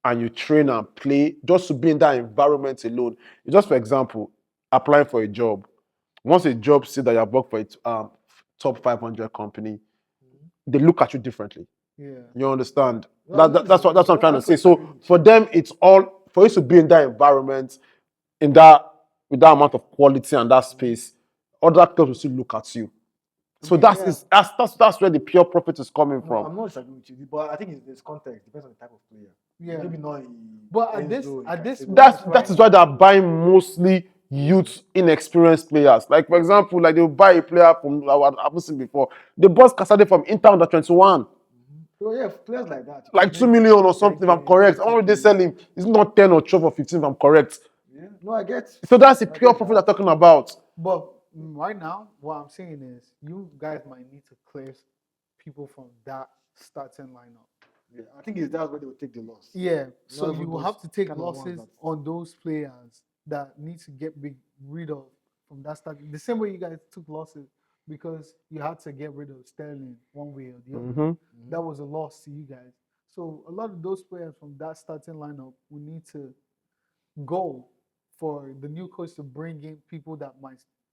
C: and you train and play, just to be in that environment alone. Just for example, applying for a job. Once a job see that you're working for a top 500 company, they look at you differently.
B: Yeah.
C: You understand?
A: No,
C: That's what I'm trying to say.
A: that's what I
C: So
A: agree with
C: for
A: you.
C: them, it's all for you to be in that environment, in that with that amount of quality and that space. Other clubs will still look at you. So that's where the pure profit is coming
A: No,
C: from.
A: I'm not disagreeing with you, but I think it's context. Depends on the type of player.
B: Yeah.
A: Maybe not.
B: But at this point,
C: That is why they're buying mostly youth, inexperienced players. Like for example, like they'll buy a player from I've seen before. They bought Casade from Inter under 21.
A: So yeah, players like that.
C: Like 2 million or something, if I'm correct. I want they sell him. It's not 10 or 12 or 15, if I'm correct.
A: Yeah. No, I get.
C: So that's the
A: I
C: pure
A: get
C: profit
A: that.
C: they're talking about.
B: but right now, what I'm saying is you guys might need to clear people from that starting lineup.
A: Yeah, I think that's where they will take the loss.
B: Yeah. So
A: even
B: you will
A: those
B: have to take
A: kind of ones
B: losses
A: that-
B: on those players that need to get rid of from that start. The same way you guys took losses because you had to get rid of Sterling one way or the other. That was a loss to you guys. So a lot of those players from that starting lineup will need to go for the new coach to bring in people that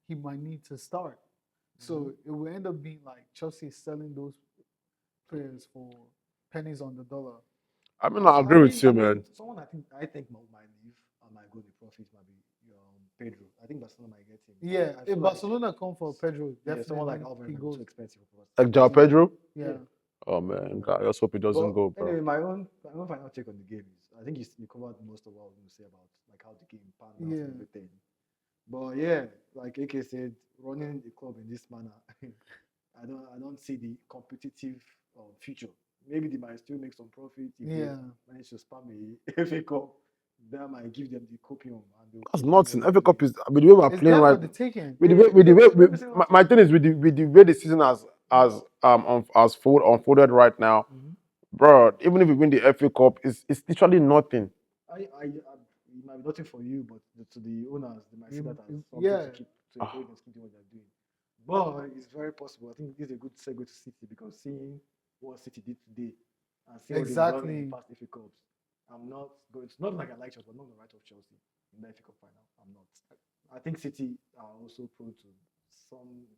B: he might need to start. So it will end up being like Chelsea selling those players for pennies on the dollar.
C: I mean, I agree with you,
A: I mean,
C: man.
A: someone I think might leave and might go the profit might be Pedro. I think Barcelona might get him.
B: Yeah,
A: I
B: if
A: feel like-
B: Barcelona come for Pedro,
A: yeah,
B: definitely
A: someone like
B: he
A: Alvarez might be
B: goes.
A: too expensive for us.
C: Like Joao Pedro.
B: Yeah.
C: Oh man, God, I just hope it doesn't go, bro.
A: Anyway, my own final take on the game is I think you covered most of what I was going to say about like how the game panned out and everything. But yeah, like AK said, running the club in this manner, I don't see the competitive future. Maybe they might still make some profit if they manage to spam a FA Cup. That might give them the copium. And
C: That's nothing. FA Cup is. I mean, the way we're
B: It's
C: playing
B: there
C: right.
B: for the taking.
C: My thing is with the way the season has unfolded right now, bro. Even if we win the FA Cup, it's literally nothing.
A: It might be nothing for you, but to the owners, they might see that as something
B: Yeah.
A: to encourage them to keep doing what they're doing. But it's very possible. I think this is a good segue to City because seeing what City did today and seeing what they've done in the past FA Cups, I'm not going to, not like I like Chelsea, but I'm not going to write off Chelsea in the FA Cup final. I'm not. I think City are also prone to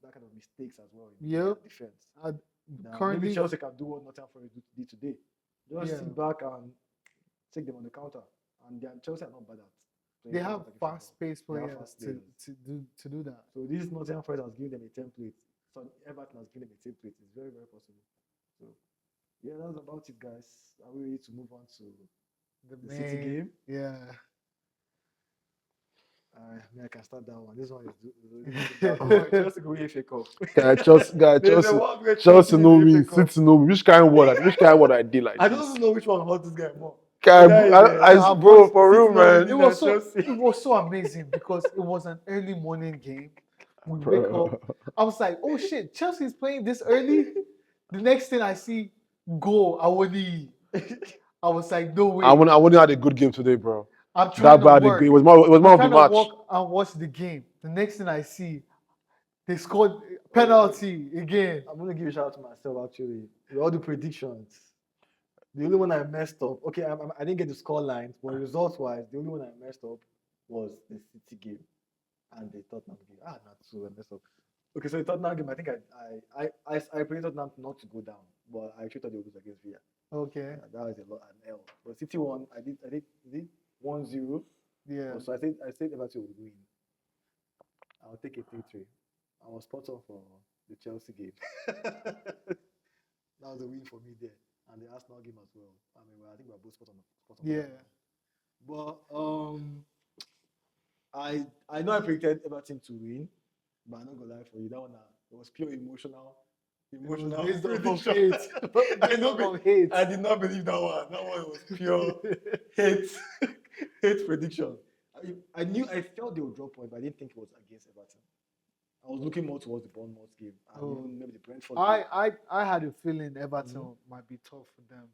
A: that kind of mistakes as well in their defense.
B: Currently,
A: maybe Chelsea can do what Nottingham Forest did today. Just sit back and take them on the counter. And Chelsea are not bad at.
B: They have fast-paced players to do that.
A: So this Nottingham Forest has given them a template. So Everton has given them a template. It's very, very possible. So yeah, that's about it, guys. Are we ready to move on to the City game?
B: Yeah.
A: I can start that one. This one is Chelsea go win FA Cup.
C: Chelsea know me, City know me. Which kind of word I did like
A: I
C: this?
A: don't know which one hurt this guy more.
C: Bro, for real, man.
B: It was so amazing because it was an early morning game. We wake up. I was like, oh shit, Chelsea's playing this early. The next thing I see, goal, Awoni. I was like, no way.
C: Awoni had a good game today, bro.
B: I'm trying to work.
C: It was more of the match.
B: Walk and watch the game. The next thing I see, they scored penalty again.
A: I'm gonna give a shout out to myself actually. With all the predictions, the only one I messed up. Okay, I didn't get the score lines, but results-wise, the only one I messed up was the City game and the Tottenham game. Not so I messed up. Okay, so the Tottenham game, I think I predicted Tottenham not to go down, but I actually thought they would lose against Villa.
B: Okay.
A: That was a lot an L. But City won. I did 1-0.
B: Yeah.
A: So I said Everton would win. I'll take a 3-3. I was spot on for the Chelsea game. That was a win for me there, and the Arsenal game as well. I mean, I think we're both spot on.
B: Yeah.
A: But I know I predicted Everton to win, but I'm not gonna lie for you. That one it was pure emotional
B: Based off of
A: prediction.
B: hate. Based off of hate.
A: I did not believe that one. That one was pure hate hate prediction. I felt they would drop points, but I didn't think it was against Everton. I was looking more towards the Bournemouth game and even maybe the Brentford game.
B: I had a feeling Everton might be tough for them.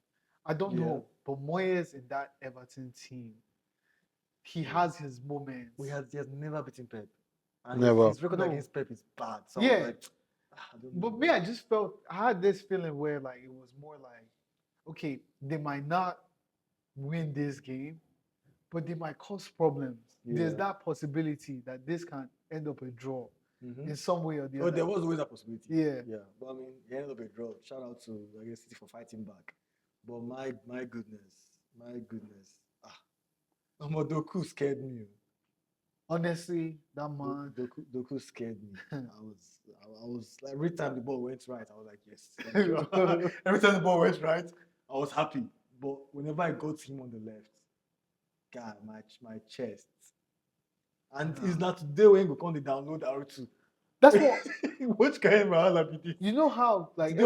B: I don't know, but Moyes in that Everton team, he has his moments.
A: He has never beaten Pep. And
C: Never.
A: his record against Pep is bad. So
B: Yeah.
A: I was like, I don't know.
B: But me, I just felt I had this feeling where like it was more like, okay, they might not win this game, but they might cause problems. There's that possibility that this can end up a draw in some way or the other.
A: There was always a possibility.
B: Yeah.
A: Yeah. But I mean, it ended up a draw. Shout out to I guess City for fighting back. But my goodness. Doku scared me.
B: Honestly, that man.
A: Doku scared me. I was like every time the ball went right, I was like, yes. Thank you. Every time the ball went right, I was happy. But whenever I got him on the left, God, my chest. And it's not today when you come to download R2.
B: That's what
A: which kind of be this?
B: You know how like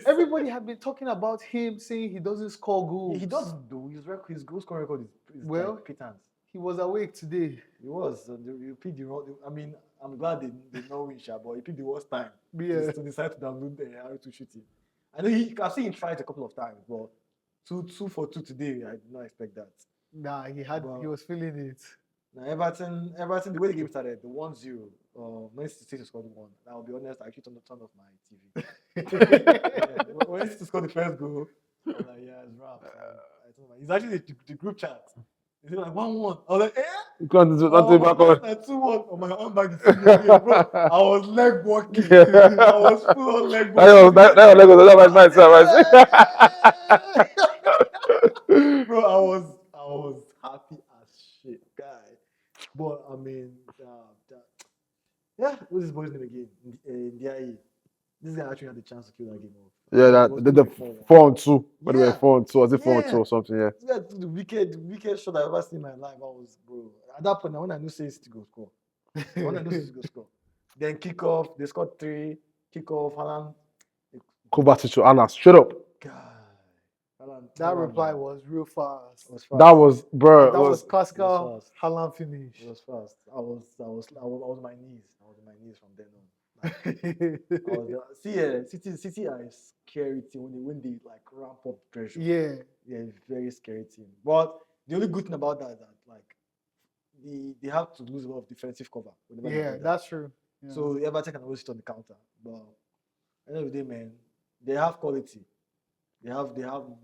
B: everybody had been talking about him saying he doesn't score goals.
A: He doesn't do his goal scoring record is
B: well
A: like pittance.
B: He was awake today.
A: He was. You picked the wrong. I mean, I'm glad they know win, but he picked the worst time.
B: Yeah.
A: To decide to download the R2 shooting. I know I've seen him try it a couple of times, but 2 for 2 today, I did not expect that.
B: Nah, he was feeling it.
A: Now Everton, the way the game started, the 1-0, Man City scored 1. I'll be honest, I actually turned off my TV. When City scored the first goal, I was like, yeah, it's wrap. It's actually the group chat. It's like 1-1. I was like, eh?
C: You can't do that back on.
A: 2-1 on my own back. Bro, I was leg walking. I was full on leg walking. Bro, I was happy as shit, guy. But I mean, what's this boy's name again? Ndiaye. This guy actually had the chance to kill that game off.
C: Yeah, the 4-2. But they were 4-2. Was it 4-2 or something? Yeah.
A: Yeah, the wicked shot I've ever seen in my life. Bro. At that point, when I knew City go score. Then kick off. They scored 3. Kick off. Haaland.
C: Kovacic to Anas. Straight up.
A: God.
B: That reply was real fast.
C: That was, bro.
B: That was classical Haaland finish.
A: It was fast. I was on my knees. I was on my knees from then on. City are a scary team when they like ramp up pressure.
B: Yeah.
A: They're a very scary team. But the only good thing about that is that like they have to lose a lot of defensive cover.
B: Yeah, that's true. Yeah.
A: So Everton can always sit on the counter. But at the end of the day, man, they have quality. They have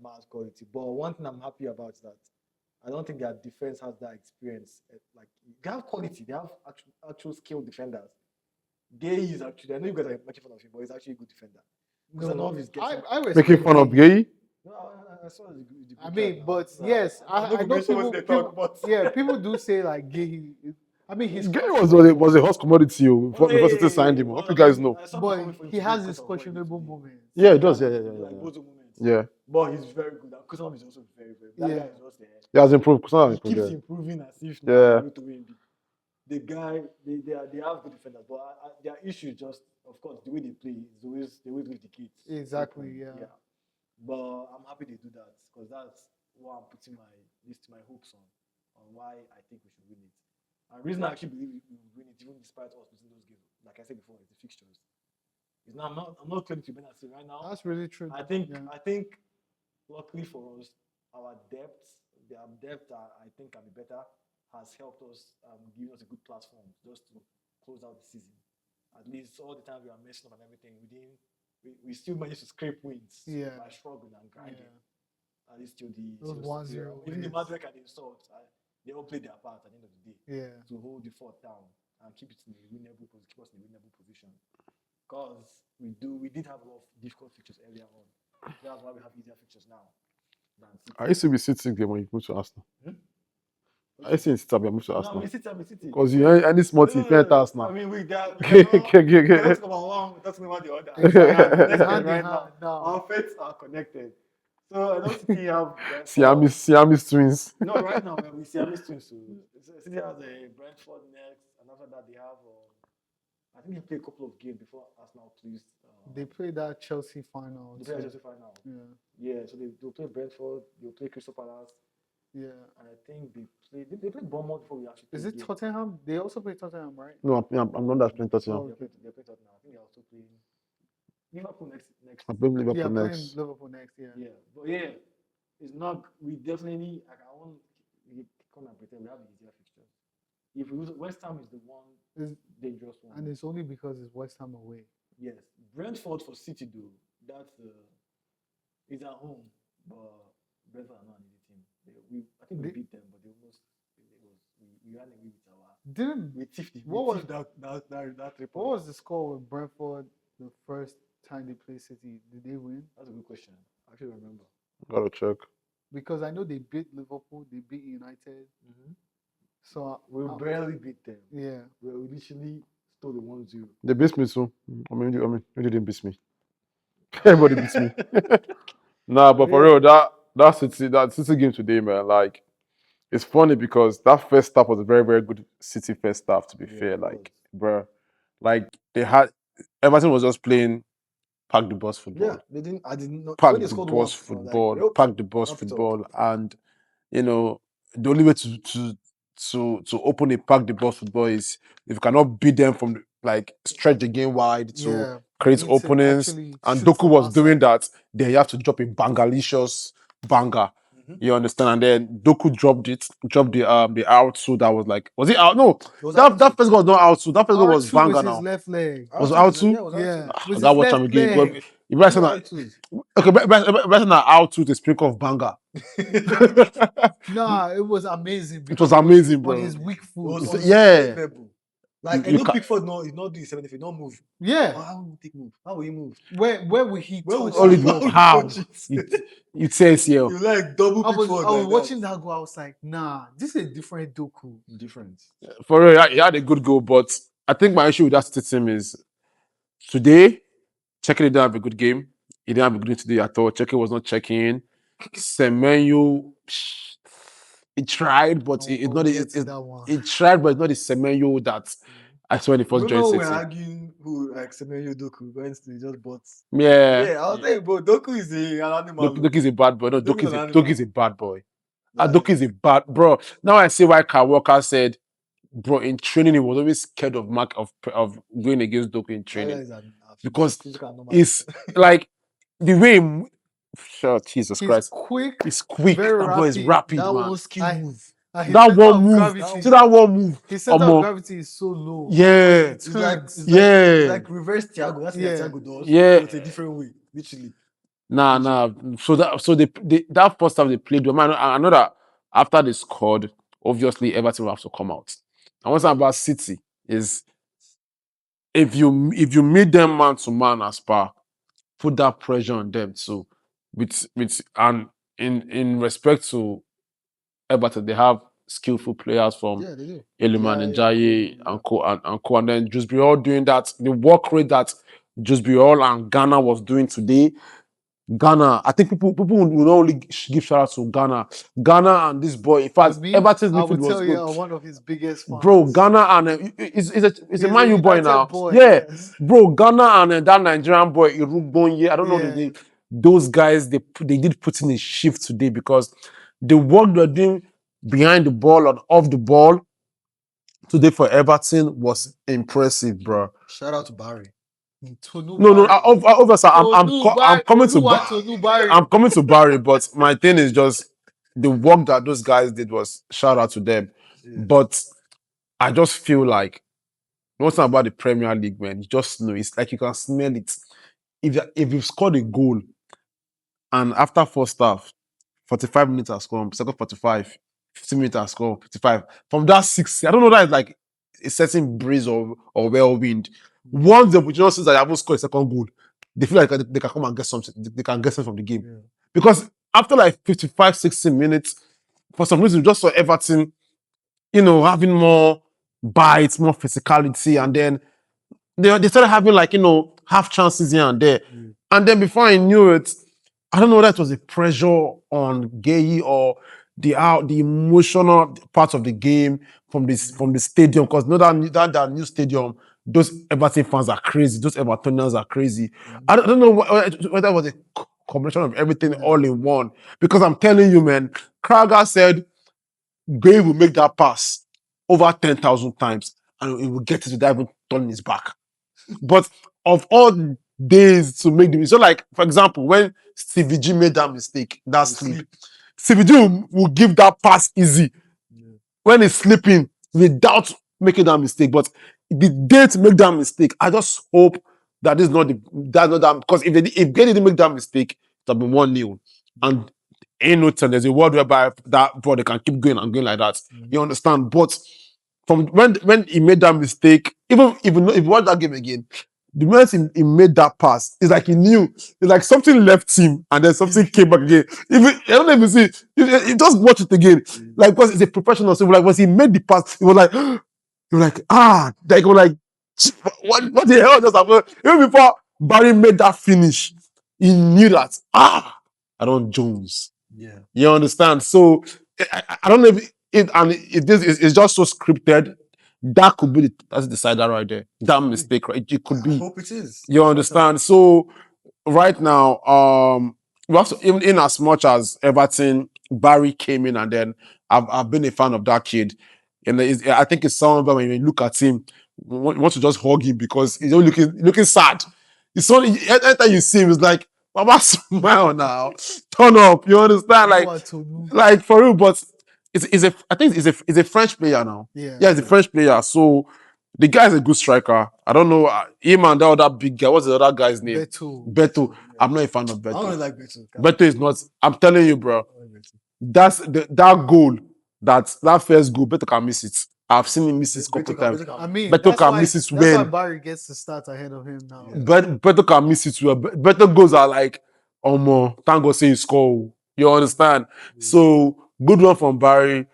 A: mass quality. But one thing I'm happy about is that I don't think their defense has that experience. Like they have quality. They have actual skilled defenders. Gay is actually, I know you guys are making fun of him, but he's actually a good defender. Because I know he's getting
C: making fun of Gay.
A: No, I saw the
B: I mean, but yes, I know people do say like Gay. I mean,
C: Gay was a hot commodity before City signed him. I hope you guys know.
B: But he has his questionable moments.
C: Yeah, he does. Yeah.
A: But he's very good. Kusam is also very, very good. That guy is just there.
C: He has improved.
A: He keeps improving as if to win. The guy, they have good defenders, but their issue is just, of course, the way they play is they always leave the kids.
B: Exactly, yeah.
A: But I'm happy they do that because that's what I'm putting my hopes on why I think we should win it. And the reason I actually believe we will win it, even despite us losing those games, like I said before, is the fixtures. I'm not claiming to be Benassi right now.
B: That's really true.
A: I think luckily for us, our depth, I think can be better, has helped us, giving us a good platform just to close out the season. At least all the time we are messing up and everything, we still managed to scrape wins by struggling and grinding. At least till
B: those 1-0
A: even the Maresca and the insult, they all played their part at the end of the day.
B: Yeah.
A: To hold the fort down and keep us in a winnable position. because we did have a lot of difficult fixtures earlier on. That's why we have easier fixtures now than City.
C: I used to be City game when you moved to Arsenal. I used to be City when you moved to
A: No,
C: Arsenal.
A: I'm City.
C: Because you any small team, you can't Arsenal.
A: I mean, we cannot talk about one, we're talking about the other.
B: Exactly.
A: Connected
B: Hand in
A: right
B: hand
A: now.
B: now.
A: Our fates are connected. So I don't City have
C: Siamese twins.
A: No, right now we Siamese twins. So City has a Brentford next, and after that they have. I think they play a couple of games before Arsenal plays.
B: They played that Chelsea final.
A: They play
B: too.
A: Chelsea final.
B: Yeah.
A: Yeah, so they'll play Brentford, they'll play Crystal Palace,
B: Yeah.
A: and I think they play Bournemouth before we actually play.
B: Is it
A: the game.
B: Tottenham? They also play Tottenham, right?
C: No, I'm not that playing Tottenham.
B: Oh, okay.
A: They're playing Tottenham. I think they're also playing Liverpool next.
C: I'm playing Liverpool
B: Yeah, playing
C: next.
B: Liverpool next. Yeah.
A: Yeah, but yeah, it's not. We definitely. Like, I won't come and pretend we have the easier fixtures. If we lose, West Ham is the one
B: It's-
A: dangerous one.
B: And it's only because it's West Ham away.
A: Yes, Brentford for City though. That's is at home, but Brentford are not an easy team. I think we beat them, but they almost we ran away with our.
B: Didn't
A: We tiffed it.
B: What
A: We
B: was-
A: tiffed that 3
B: what
A: points.
B: was the score with Brentford the first time they played City? Did they win?
A: That's a good question. I actually remember.
C: Gotta check.
B: Because I know they beat Liverpool, they beat United. So
A: We barely beat them.
B: yeah.
A: We literally stole the 1-0.
C: They beat me too. I mean, they didn't beat me. Everybody beats me. Nah, but for real, that City game today, man, like it's funny because that first half was a very, very good City first half, to be
A: Yeah,
C: fair.
A: it
C: Like,
A: was.
C: bruh, like they had Everton was just playing pack the bus football.
A: Yeah, they didn't. I didn't know.
C: Pack
A: When they
C: the
A: scored
C: bus
A: one, I was like,
C: football,
A: "Nope,
C: pack the bus
A: up top."
C: football, and you know the only way to open a pack the bus football is if you cannot beat them from like stretch the game wide to
B: Yeah.
C: create
B: You need to
C: openings.
B: actually
C: And
B: shoot
C: Doku
B: from
C: was doing
B: outside.
C: that. Then you have to drop a bangalicious banger. You understand? And then Doku dropped the out two that was like, was it out? No,
A: It was
C: that
A: out.
C: first goal was not out two. That first goal was
B: R2
C: banger
B: with
C: now.
B: his left leg.
C: Was out two?
A: Yeah, it was out
B: Yeah.
A: two.
C: I
B: With
C: gotta
B: his
C: watch them
B: left
C: again.
B: leg.
C: But if I
A: Two
C: say
A: out
C: that,
A: twos.
C: okay, better than out two to speak of banger.
B: Nah, it was amazing.
C: It was
B: because
C: amazing,
B: on
C: bro.
B: his weak
A: It
B: foot.
A: was
C: Yeah.
A: unbelievable. Like
C: You
A: I know
C: ca-
A: Pickford is not doing 70 feet, not move.
B: Yeah.
A: How will he move? How will he move?
B: Where will he
A: Where would
B: touch
C: Only
B: the
C: do-
B: ball?
C: how?
A: touch it?
C: You say ACL.
A: You like double
B: I was
A: Pickford
B: I was
A: like
B: watching
A: that.
B: that goal. I was like, nah, this is a different Doku.
A: Different.
C: For real, he had a good goal, but I think my issue with that City team is today, Cheke didn't have a good game. He didn't have a good game today at all. Cheke was not checking. Semenyo, he tried, but it's not.
B: We'll get to that one.
C: He tried, but it's not the Semenyo that I saw when he first
A: Remember
C: joined
A: we were
C: City.
A: arguing who like Semenyo Doku Wednesday just bought.
C: Yeah,
A: Yeah, I was saying, bro, Doku is an animal.
C: Doku is a bad boy. No,
A: Doku's an
C: Doku is
A: animal.
C: a bad boy.
A: Like,
C: Doku is a bad bro. Now I see why Kyle Walker said, bro, in training he was always scared of going against Doku in
A: that guy
C: training
A: is an
C: because
A: physical anomaly.
C: it's like the way. Sure, Jesus
B: He's
C: Christ,
B: quick.
C: it's quick.
B: very
C: That boy is rapid,
A: that
C: man.
A: one skill move.
B: And his
C: That
B: center
C: one
B: of
C: move.
B: gravity-
C: See that one move.
B: His center of
C: Omo.
B: gravity is so low.
C: Yeah.
B: It
A: It's like
B: turns.
A: it's like reverse Thiago. That's
B: Yeah.
A: what Thiago does.
C: Yeah.
A: But it's a different way, literally.
C: Nah. So that first time they played, man, I know that after they scored, obviously Everton will have to come out. And what's about City is if you meet them man to man as per, put that pressure on them too. With and in respect to Everton, they have skillful players from
A: Yeah, they do.
C: Eliman
A: Ndiaye,
C: Njaye and Co. And then just be all doing that. The work rate that just be all and Ghana was doing today. Ghana, I think people will not only give shout out to Ghana. Ghana and this boy, in fact, Everton's
B: I will
C: midfield was
B: tell you,
C: good.
B: I'm one of his biggest fans.
C: Bro, Ghana and he's a Man U boy
B: United
C: now.
B: boy,
C: Yeah,
B: yes.
C: bro, Ghana and that Nigerian boy Irugbonye. I don't know
B: Yeah.
C: his name. Those guys, they did put in a shift today because the work they're doing behind the ball and off the ball today for Everton was impressive, bro.
A: Shout out to Barry.
C: No. Obviously, I'm coming to Barry, but my thing is just the work that those guys did was shout out to them.
A: Yeah.
C: But I just feel like one thing about the Premier League, man, you just know it's like you can smell it. If you've scored a goal and after first half, 45 minutes has gone, second 45, 15 minutes has gone, 55. From that 60, I don't know that it's like a certain breeze or whirlwind. Once the opportunity sees that they haven't scored a second goal, they feel like they can come and get something. They can get something from the game.
A: Yeah.
C: Because after like 55, 60 minutes, for some reason, we just saw Everton, having more bites, more physicality, and then they started having like, half chances here and there.
A: Mm.
C: And then before I knew it, I don't know whether it was the pressure on Gay or the emotional part of the game from the stadium. Because that new stadium, those Everton fans are crazy. Those Evertonians are crazy. I don't know whether it was a combination of everything all in one. Because I'm telling you, man, Krager said Gay will make that pass over 10,000 times and he will get it without even turning his back. But of all days to make the so like, for example, when Stevie G made that mistake, that sleep, Stevie G will give that pass easy when he's sleeping without making that mistake. But the day to make that mistake, I just hope that this is not that because if Gay didn't make that mistake, it would have been 1-0. And ain't no telling. There's a world whereby that ball they can keep going and going like that. You understand? But from when he made that mistake, even if you watch that game again, the moment he made that pass, it's like he knew. It's like something left him and then something came back again. Even I don't know if you see, you just watch it again. Like, because it's a professional, so like once he made the pass, he was like, like he was like, what the hell just happened? Even before Barry made that finish, he knew that I don't Jones.
A: Yeah.
C: You understand? So I don't know if it's just so scripted. That could be that's the decider right there. That mistake, right? It could
A: I
C: be.
A: hope it is.
C: You understand? So right now, we also even in as much as Everton, Barry came in and then I've been a fan of that kid. And I think it's someone when you look at him, you want to just hug him because he's looking sad. It's only anytime you see him, it's like, Mama, smile now, turn up. You understand? Like for real, but I think it's a French player now.
B: Yeah.
C: Yeah, it's a French player. So the guy's a good striker. I don't know him and that other big guy. What's the other guy's name? Beto. I'm not a fan of
A: I don't
C: Beto.
A: really like Beto.
C: Beto is not. I'm telling you, bro. That's that goal. That first goal. Beto can miss it. I've seen him miss it a couple times.
B: I mean,
C: Beto can miss it
B: that's why
C: when.
B: Barry gets to start ahead of him now.
C: Beto can miss it well. Beto goals are like, thank God say he score. You understand? So good one from Barry.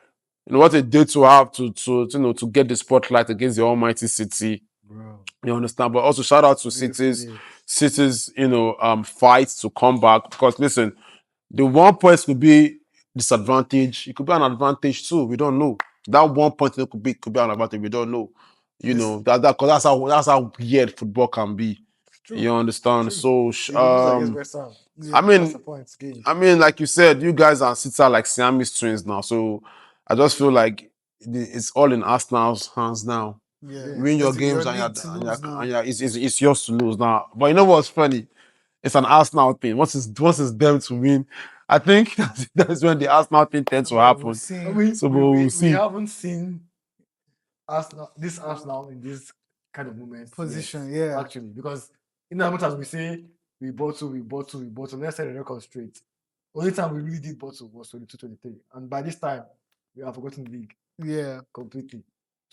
C: What a day to have to get the spotlight against the almighty City.
A: Bro.
C: You understand? But also shout out to City's fight to come back. Because listen, the 1 point could be disadvantage. It could be an advantage too. We don't know. That 1 point could be an advantage. We don't know. Because that's how weird football can be.
A: True.
C: You understand?
A: True.
C: So I mean, like you said, you guys and City are like Siamese twins now. So I just feel like it's all in Arsenal's hands now.
B: Yeah.
C: Win your games and it's yours to lose now. But you know what's funny? It's an Arsenal thing. Once it's them to win, I think that's when the Arsenal thing tends to happen.
A: We haven't seen this Arsenal in this kind of moment
B: position,
A: actually, because in as much as we say we bottle, let's set the record straight. Only time we really did bottle was 22-23, and by this time we have forgotten the league.
B: Yeah,
A: completely.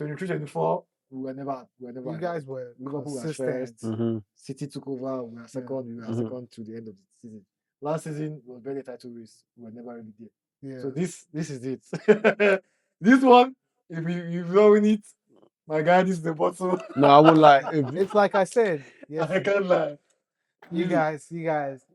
A: 23-24, we were never.
B: You guys were
A: Liverpool was
B: consistent.
A: first. City took over. We were second. We were second to the end of the season. Last season was barely title race. We were never really there.
B: Yeah.
A: So this is it. This one, if you don't win it, my guy, this is the bottle.
C: No, I won't lie.
B: It's like I said. Yes,
A: I can't lie.
B: You guys,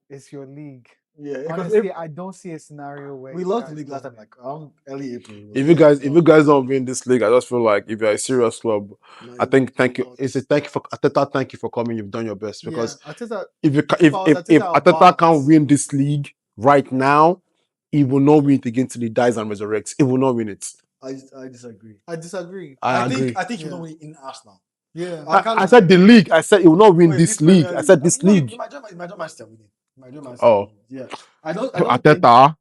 B: it's your league.
A: Yeah,
B: honestly, I don't see a scenario where
A: we lost the league last time, like around early April.
C: If you guys don't win this league, I just feel like if you're a serious club, I think thank you. It's a thank you for Ateta. Thank you for coming. You've done your best because if Ateta can't win this league right now, he will not win it again till he dies and resurrects. He will not win it.
A: I disagree.
B: I disagree.
A: I think you know win in Arsenal.
B: Yeah,
A: I
C: said the league. I said he will not win this league. I said this league.
A: My Manchester winning. Yeah. I don't
C: Ateta.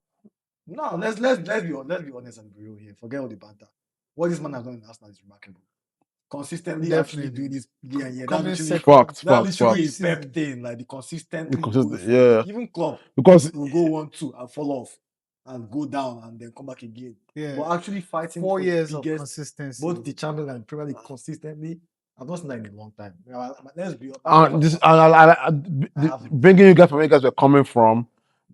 A: No, let's be honest and be real here. Forget all the banter. What this man has done in Arsenal is remarkable. Consistently actually doing this year and year. That's literally a pep thing, like the consistently. Even club
C: because
A: will go 1-2 and fall off and go down and then come back again.
B: Yeah.
A: But actually fighting
B: 4 years of consistency.
A: both the Champions and Premier League consistently. I've not seen that in a long time. Let's be
C: Bringing you guys from where you guys were coming from,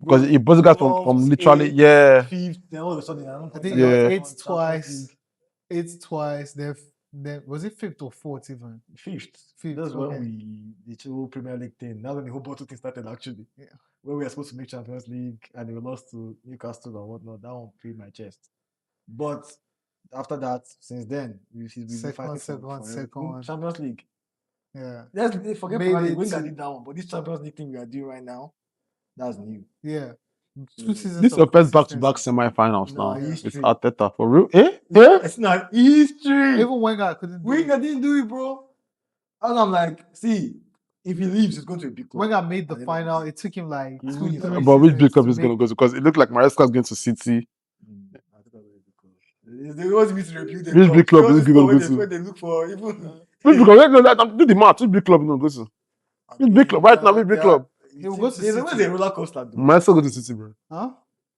C: because it was guys from literally, yeah.
A: Fifth, then all of a sudden, I don't
B: I
A: think
B: think
C: Yeah.
B: it was
A: Champions
B: twice.
A: League.
B: It's twice. Then was it fifth or fourth even?
A: Fifth.
B: Fifth,
A: That's
B: okay.
A: when the two Premier League thing. That's when the whole bottle thing started actually.
B: Yeah.
A: When we were supposed to make Champions League and we lost to Newcastle and whatnot. That one paid my chest. But after that, since then, we've been fighting
B: Second.
A: Champions League.
B: Yeah.
A: Let's forget
B: Made
A: Premier League.
B: it
A: Wenger
B: to-
A: did that one, but this Champions League thing we are doing right now, that's new.
B: Yeah.
A: So,
B: 2 seasons.
C: This is
B: of
C: your first back-to-back
B: consistency.
C: semi-finals
A: No,
C: now.
A: history.
C: It's Arteta for real. Eh?
A: It's not history.
B: Even Wenger couldn't do
A: Wenger
B: it.
A: didn't do it, bro. And I'm like, see, if he leaves, he's going to a big club.
B: Wenger made the
A: And then
B: final. It took him like
A: He's
B: 2,
A: winning
B: 3
A: it.
B: seasons.
C: But which big club
B: to
C: is going to
B: make-
C: go to? Because it looked like Maresca is going to City.
A: I think I'll go to a big club. They want me to repeat them.
C: Which big club
A: Because
C: is
A: this
C: going to
A: club
C: go to?
A: where they look for even.
C: Which big club? Do the math. Which big club is going to go to? Which big club? Right now, which big club?
B: He will go to
A: There's
B: City.
A: always a roller coaster. Though.
C: Maresca go to City, bro.
B: Huh?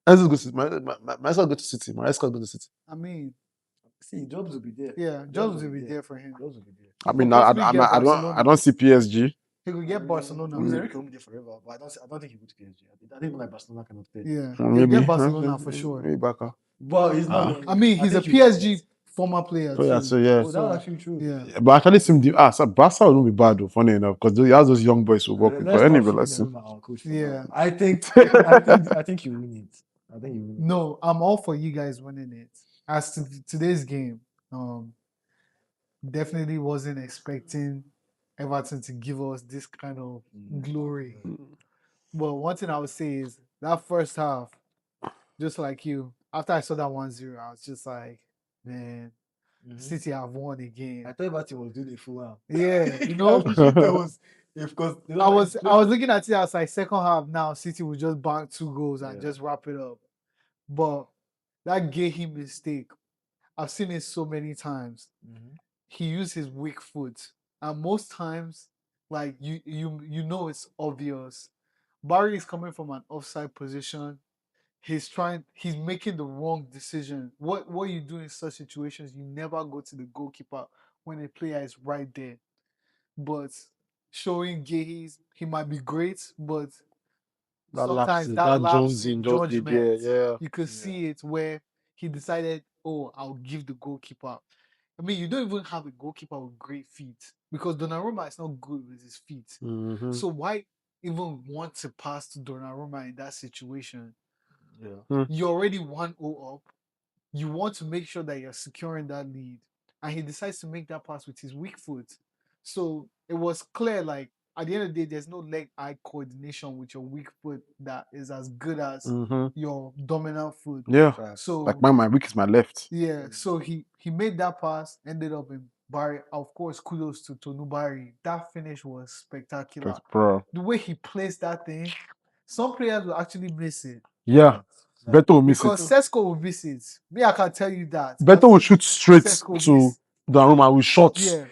C: Maresca go to City. Maresca go to City. Maresca go to City.
B: I mean,
A: See, jobs will be there.
B: yeah, jobs will be there for him.
A: Jobs will be there.
C: I mean,
B: He'll possibly get
C: I
B: Barcelona.
C: don't see PSG.
B: He could get Barcelona.
A: Luis Enrique will be there forever, but I don't think he will to PSG. I think like Barcelona cannot pay.
B: Yeah, he'll
C: Maybe
B: get Barcelona for sure.
C: Maybe Barca.
A: But he's not.
B: I mean, he's a
A: think he will.
B: PSG former player.
C: So yeah,
B: too.
C: so yeah.
A: Oh, that's actually true.
B: Yeah.
C: But actually, so Barca wouldn't be bad, though, funny enough, because he has those young boys who work with.
A: Let's
C: But
A: not
C: anyway,
A: forget
C: let's see.
A: him, our coach for
B: Yeah.
A: now. I think you win it. I think you win it.
B: No, I'm all for you guys winning it. As to today's game, definitely wasn't expecting Everton to give us this kind of glory. But one thing I would say is that first half, just like you, after I saw that 1-0, I was just like, man, City have won again.
A: I thought Everton was doing a full half.
B: Yeah, you know.
A: Because
B: I was looking at it as like second half now, City will just bank 2 goals and just wrap it up. But that Gahey mistake, I've seen it so many times. He used his weak foot, and most times, like you know it's obvious. Barry is coming from an offside position. He's making the wrong decision. What you do in such situations, you never go to the goalkeeper when a player is right there. But showing Gahey's, he might be great, but sometimes that lapse in judgment, you could see it where he decided, oh, I'll give the goalkeeper. I mean, you don't even have a goalkeeper with great feet because Donnarumma is not good with his feet. So why even want to pass to Donnarumma in that situation? You're already 1-0 up. You want to make sure that you're securing that lead. And he decides to make that pass with his weak foot. So it was clear, like, at the end of the day, there's no leg-eye coordination with your weak foot that is as good as your dominant foot.
C: Yeah.
B: So
C: Like my weak is my left.
B: yeah, so he made that pass, ended up in Barry. Of course, kudos to Tonu Barry. That finish was spectacular.
C: Bro.
B: The way he placed that thing, some players will actually miss it.
C: Yeah. Beto will miss
B: Because
C: it.
B: Sesko will miss it. Me, I can tell you that.
C: Beto will shoot straight
B: Sesko
C: to
B: miss.
C: Donnarumma with shots.
B: Yeah.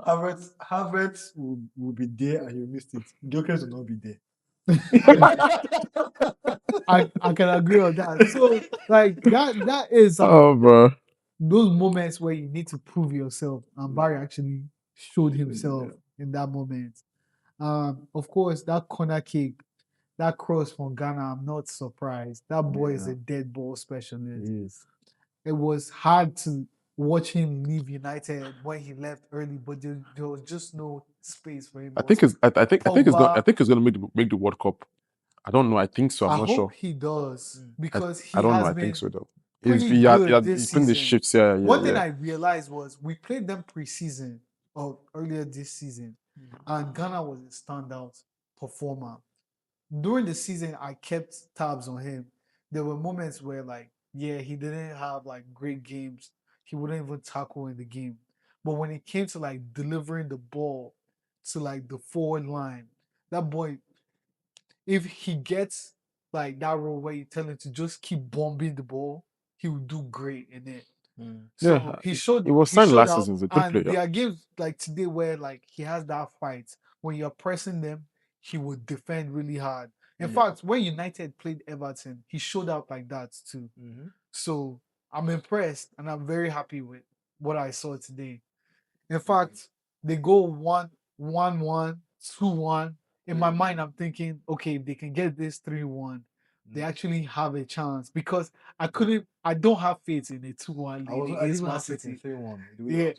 A: Havertz will be there and you missed it. Gyökeres will not be there.
B: I can agree on that. So, like, that is
C: Oh, bro.
B: those moments where you need to prove yourself. And Barry actually showed himself in that moment. Of course, that corner kick, that cross from Ghana, I'm not surprised. That boy is a dead ball specialist. It was hard to watch him leave United when he left early, but there was just no space for him.
C: I think he's gonna make the World Cup. I don't know. I think so. I'm not sure.
B: I hope he does because
C: I don't know. I
B: been
C: think so though.
B: pretty
C: He's
B: good this
C: he's putting the
B: season.
C: shifts. Yeah.
B: One thing I realized was we played them pre-season or earlier this season, and Ghana was a standout performer. During the season, I kept tabs on him. There were moments where, like, yeah, he didn't have like great games. He wouldn't even tackle in the game. But when it came to like delivering the ball to like the forward line, that boy, if he gets like that role where you tell him to just keep bombing the ball, he will do great in it. So
C: Yeah,
B: he showed.
C: he was signed last
B: out,
C: season. He's a good
B: and
C: player.
B: there are games like today where like he has that fight. When you're pressing them, he would defend really hard. In fact, when United played Everton, he showed out like that too. So I'm impressed and I'm very happy with what I saw today. In fact, They go 1-1, 2-1. In my mind, I'm thinking, okay, if they can get this 3-1, they actually have a chance because I don't have faith in a 2-1 lead against Man City.
A: 3-1.
B: Yeah.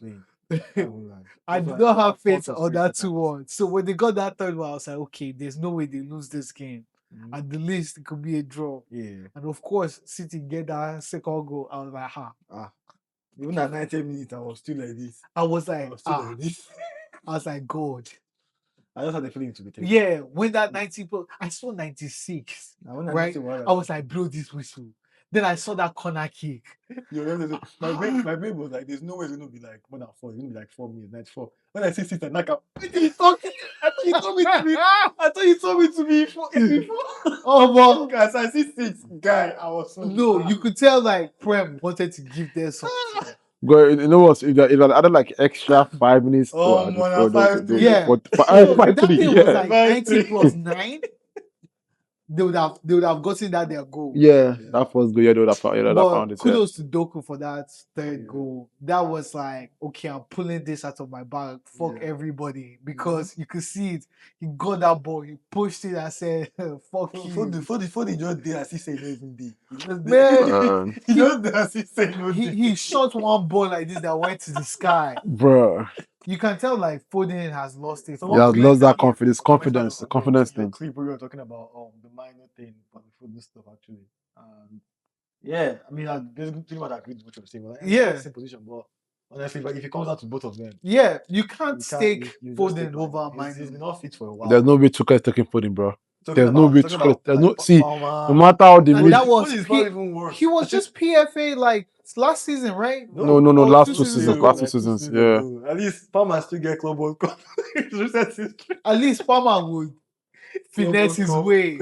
A: I
B: I do not have faith on that 2-1. So when they got that third one, I was like, okay, there's no way they lose this game. At the least, it could be a draw.
A: Yeah.
B: And of course, City get that second goal. I was like,
A: Even at 90 minutes, I was still like this.
B: I was like,
A: this.
B: I was like, God.
A: I just had the feeling to be taken.
B: Yeah, when that 90, I saw 96, right? I was like, blow this whistle. Then I saw that corner kick.
A: My brain was like, there's no way it's going to be like more than 4. It's going to be like 4 minutes, 94. When I see 6 and knock out, I thought you told me to be. I thought you told me to be 4.
B: Oh, man.
A: Guys, I see 6, guy. I was so
B: No, you could tell like Prem wanted to give them something.
C: But you know what? If I added like extra 5 minutes,
A: Oh,
C: I'd
A: man,
C: throw those
A: 5-3.
B: Yeah.
C: But
B: So if that
C: 5-3,
B: thing
C: yeah.
B: was like 90
A: 5-3.
B: plus 9, they would have gotten that their goal.
C: Yeah, that first goal, yeah, they would have found
B: But
C: it.
B: kudos to Doku for that third goal. That was like, okay, I'm pulling this out of my bag. Fuck everybody. Because you could see it. He got that ball. He pushed it and said, fuck you.
A: Foden just did as he said, no even did.
C: Man.
A: He just did as he said, no
B: He shot one ball like this that went to the sky.
C: Bruh.
B: You can tell like Foden has lost it.
C: He has lost that confidence thing.
A: Clip where we were talking about the minor thing for the football stuff actually. Yeah, I mean, I pretty much agree with what you're saying. Like,
B: Yeah.
A: same position, but honestly, but if it comes out to both of them,
B: Yeah, you can't stake
A: you just
B: Foden
A: take, like,
B: over
A: he's been
B: Manu.
A: not fit for a while.
C: There's no way Tuchel is taking Foden, bro.
A: Talking
C: There's no
A: about-
C: way
A: talking
C: Tuchel.
A: about,
C: There's
A: like,
C: no see.
A: Palmer.
C: No matter how the
B: And
C: mood.
B: that was
A: Foden is not even worse.
B: he was just PFA like last season, right?
C: No.
B: Or
C: Last 2
B: 2
C: seasons.
B: seasons
C: Last
B: ago.
C: 2 seasons. Yeah.
A: ago. At least Palmer still get club World Cup.
B: At least Palmer would finesse his
A: Cup.
B: way.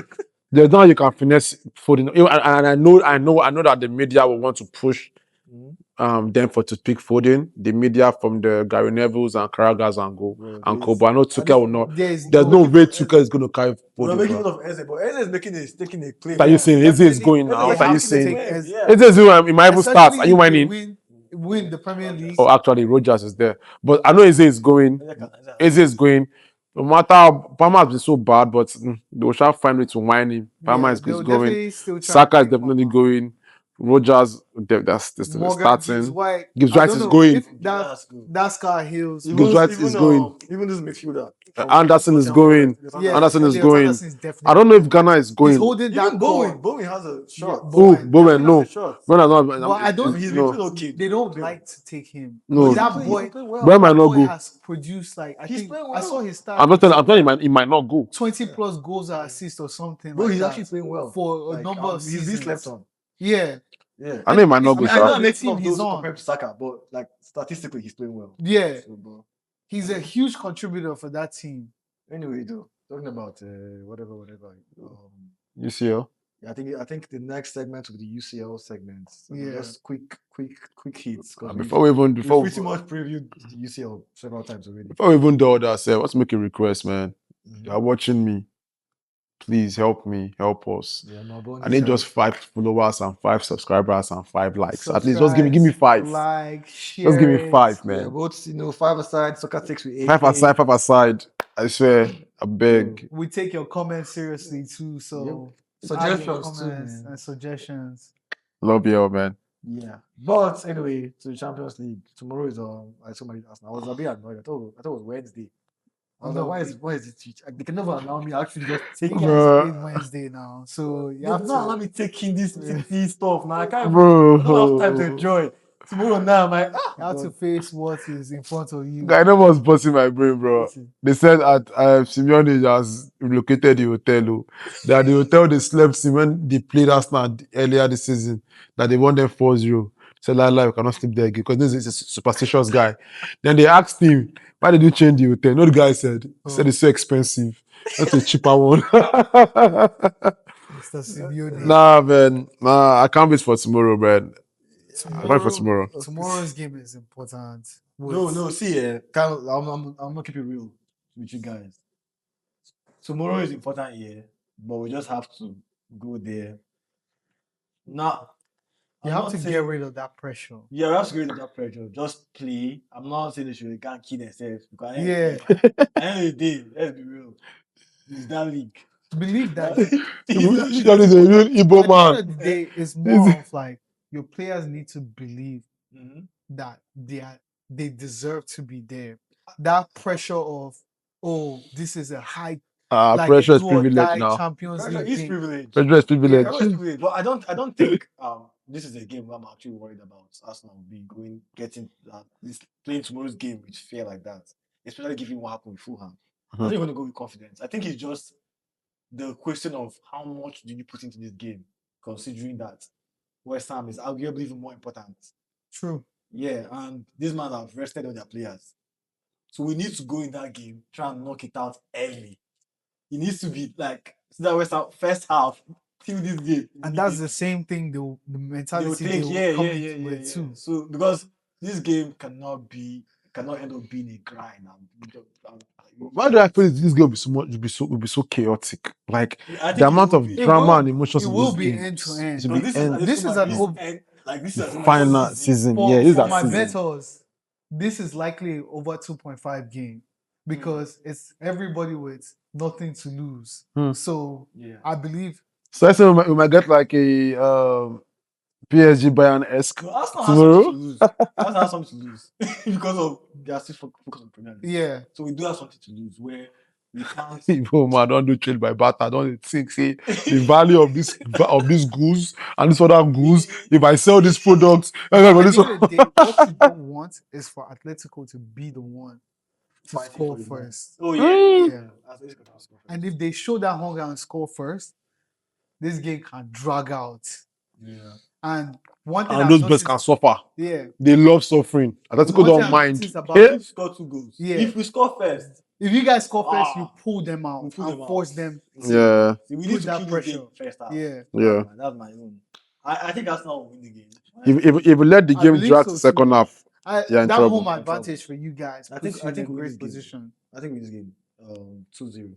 C: There's no how you can finesse Foden. And I know that the media will want to push them to pick Foden. The media from the Gary Nevilles and Carragher's and co. But I know Tuchel will not. There's no way Tuchel is going to carry
A: We're
C: Foden.
A: making
C: Bro.
A: fun of Eze, but Eze is taking a claim.
C: What are you saying? Eze is
B: Definitely,
C: going now.
B: they
C: What are you
B: have to
C: saying?
B: take Eze.
C: Eze is doing. He might even start.
B: Especially
C: Are you
B: if they
C: whining?
B: win the Premier League.
C: Oh, actually, Rogers is there. But I know Eze is going. Eze is going. No matter how Palmer has been so bad, but they will try to find a way to whine him. Palmer is
B: they'll
C: going.
B: definitely still try
C: Saka
B: and
C: is
B: take
C: definitely
B: Palmer.
C: going. Rogers, that's
B: Morgan,
C: starting.
B: Gibbs White.
C: Gibbs
B: I
C: White
B: don't
C: is
B: know
C: going.
B: if that scar heals.
C: Gibbs White is going.
A: Even this midfielder.
C: Anderson is going.
B: Yeah,
C: Anderson is
B: Elliot
C: going.
B: Anderson is definitely
C: I don't know if Ghana is
B: He's
C: going.
B: holding that
A: Even
B: core.
A: Bowen has a shot.
C: Oh, Bowen, no. Bowen has not.
B: But I don't.
A: He's
C: no.
A: been okay.
B: They don't like to take him.
C: No.
B: That
A: He's
B: boy,
A: playing well.
C: Bowen might not
B: boy
C: go.
B: has produced like I
A: He's
B: think
A: playing
B: I saw
A: well.
B: his stats.
C: I'm telling you, he might not go.
B: 20 plus goals or assists or something.
A: Bro,
B: like
A: he's
B: that
A: actually playing well
B: for a number of
A: He's
B: seasons.
A: been slept on.
B: Yeah,
A: Yeah.
C: I know he might not go.
B: I
A: I
B: know
A: know
B: the
A: makes
B: team
A: of
B: he's
A: those
B: on.
A: compared to Saka, but like statistically, he's playing well.
B: Yeah,
A: So, bro.
B: he's a huge contributor for that team.
A: Anyway, though, talking about whatever.
C: UCL.
A: Yeah, I think the next segment will be the UCL segment. So
B: Yeah.
A: just quick hits.
C: Before we even
A: We've pretty much previewed the UCL several times already.
C: Before we even do all that, let's make a request, man. You are watching me. Please help me, help us.
A: Yeah,
C: I need just 5 followers and 5 subscribers and 5 likes. At least
B: Subscribe,
C: just give me 5.
B: Like, share.
C: Just give me 5, man.
A: Yeah, both 5 aside, soccer takes with 8.
C: 5 aside, 5 aside. I swear, I beg.
B: We take your comments seriously too. So add your
A: Suggestions too,
B: comments
A: man.
B: and suggestions.
C: Love you all, man.
A: Yeah, but anyway, to the Champions League tomorrow is I saw my Arsenal. I was a bit annoyed. I thought it was Wednesday. I was like, why is it? They can never allow me to actually just take
B: You
A: it.
B: guys played Wednesday now, so you
A: They
B: have
A: have
B: to.
A: not allow me taking this City stuff now. I can't.
C: Bro.
A: I don't have time to enjoy. Tomorrow now, I'm like,
B: You have to face what is in front of you.
C: I know what's busting my brain, bro. They said at Simeone has relocated the hotel. That the hotel they slept in when they played Arsenal earlier this season. That they won them 4-0. Said like, we cannot sleep there again because this is a superstitious guy. Then they asked him, why did you change the hotel? No, the guy said, he said it's so expensive. That's a cheaper one.
B: Mr. Simeone.
C: Nah, man. Nah, I can't wait for tomorrow, man. I'm waiting for tomorrow.
B: Tomorrow's game is important.
A: No. See, I'm gonna keep it real with you guys. Tomorrow is important, but we just have to go there. Now,
B: You have to get rid of that pressure.
A: Yeah, we have to get rid of that pressure. Just play. I'm not saying they should can't kill themselves because
B: Yeah.
A: at the end of the day, let's be real. It's that league.
B: Believe that.
C: That is a real Igbo
B: At the end
C: man.
B: of the day, it's more of like your players need to believe that they deserve to be there. That pressure of, oh, this is a high like a
C: Pressure is
B: do or
C: privilege
B: die
C: now.
B: Champions
A: Pressure
B: League
A: is
B: thing.
A: privilege.
C: Pressure is
B: Yeah.
C: privilege.
A: Pressure is privilege. But I don't think this is a game where I'm actually worried about Arsenal getting this playing tomorrow's game with fear like that. Especially given what happened with Fulham. I think you're going to go with confidence. I think it's just the question of how much do you put into this game, considering that West Ham is arguably even more important.
B: True.
A: Yeah, and these men have rested all their players. So we need to go in that game, try and knock it out early. It needs to be like so that West Ham first half till this game.
B: And that's the same thing the mentality they will come with too.
A: So because this game cannot end up being a grind.
C: Why do I feel this game will be so chaotic? Like
A: I think
C: the amount of
B: It
C: drama
B: will-
C: and emotions
B: it
C: in
B: will
C: this
B: be
C: game
B: end to end.
C: should be
B: This is an
A: this is
C: final season.
B: For,
C: Yeah, this is
B: for
C: a
B: my
C: season.
B: bettors, this is likely over 2.5 game because it's everybody with nothing to lose. So
A: Yeah.
B: I believe.
C: So I say we might get like a PSG Bayern-esque
A: No, Arsenal has
C: tomorrow.
A: something to lose. Arsenal has something to lose because of they are still focused on Premier League.
B: Yeah.
A: So we do have something to lose where we can't.
C: People man don't do trade by barter. I don't think say the value of this goose and this other goose. If I sell this product,
B: At the end of the day, what you don't want is for Atletico to be the one to score first.
A: Oh yeah.
B: And if they show that hunger and score first, this game can drag out.
A: Yeah.
B: And one thing
C: and those boys can suffer.
B: Yeah.
C: They love suffering. Atletico don't mind.
A: If score 2 goals.
B: Yeah.
A: If we score first.
B: If you guys score first, you pull them out and force them.
C: Yeah.
A: See, we need to kill pressure first half.
B: Yeah.
C: Yeah.
A: That's my own. I think Arsenal will win the game.
C: If we let the game drag to second half, you're in
B: that
C: trouble.
B: home advantage for you guys. I think in a great position.
A: I think we win this game 2-0.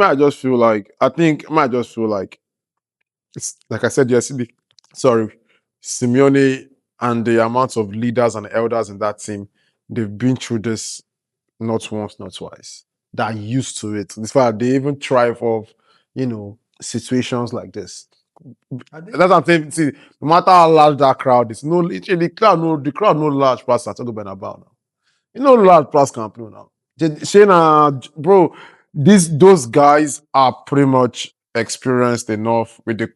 C: I just feel like it's like I said yesterday. Sorry, Simeone and the amount of leaders and elders in that team, they've been through this not once, not twice. They're used to it. In fact, they even thrive of situations like this. That's what I'm saying. See, no matter how large that crowd is, the crowd no large past Santiago Bernabeu now. Large plus Camp Nou now. Shayna, bro, those guys are pretty much experienced enough with the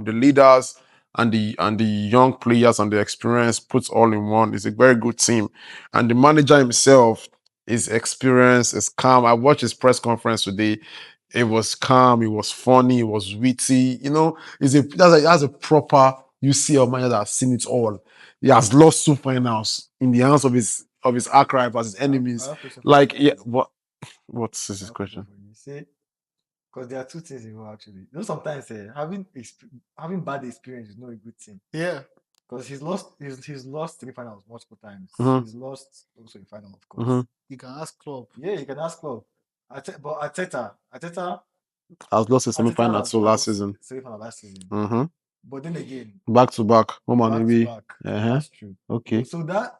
C: leaders and the young players and the experience put all in one. It's a very good team, and the manager himself is experienced, is calm. I watched his press conference today. It was calm, it was funny, it was witty. That's a proper UCL manager that's seen it all. He has lost 2 finals in the hands of his archive as his enemies. Like, yeah, what's his question?
A: Because there are two things involved actually. Sometimes having bad experience is not a good thing.
B: Yeah.
A: Because he's lost semi-finals multiple times. He's lost also in final, of course.
B: You can ask Klopp.
A: Yeah, you can ask Klopp. But Arteta
C: has lost a semi-final last season.
A: But then again,
C: back to back.
A: That's true.
C: Okay.
A: So that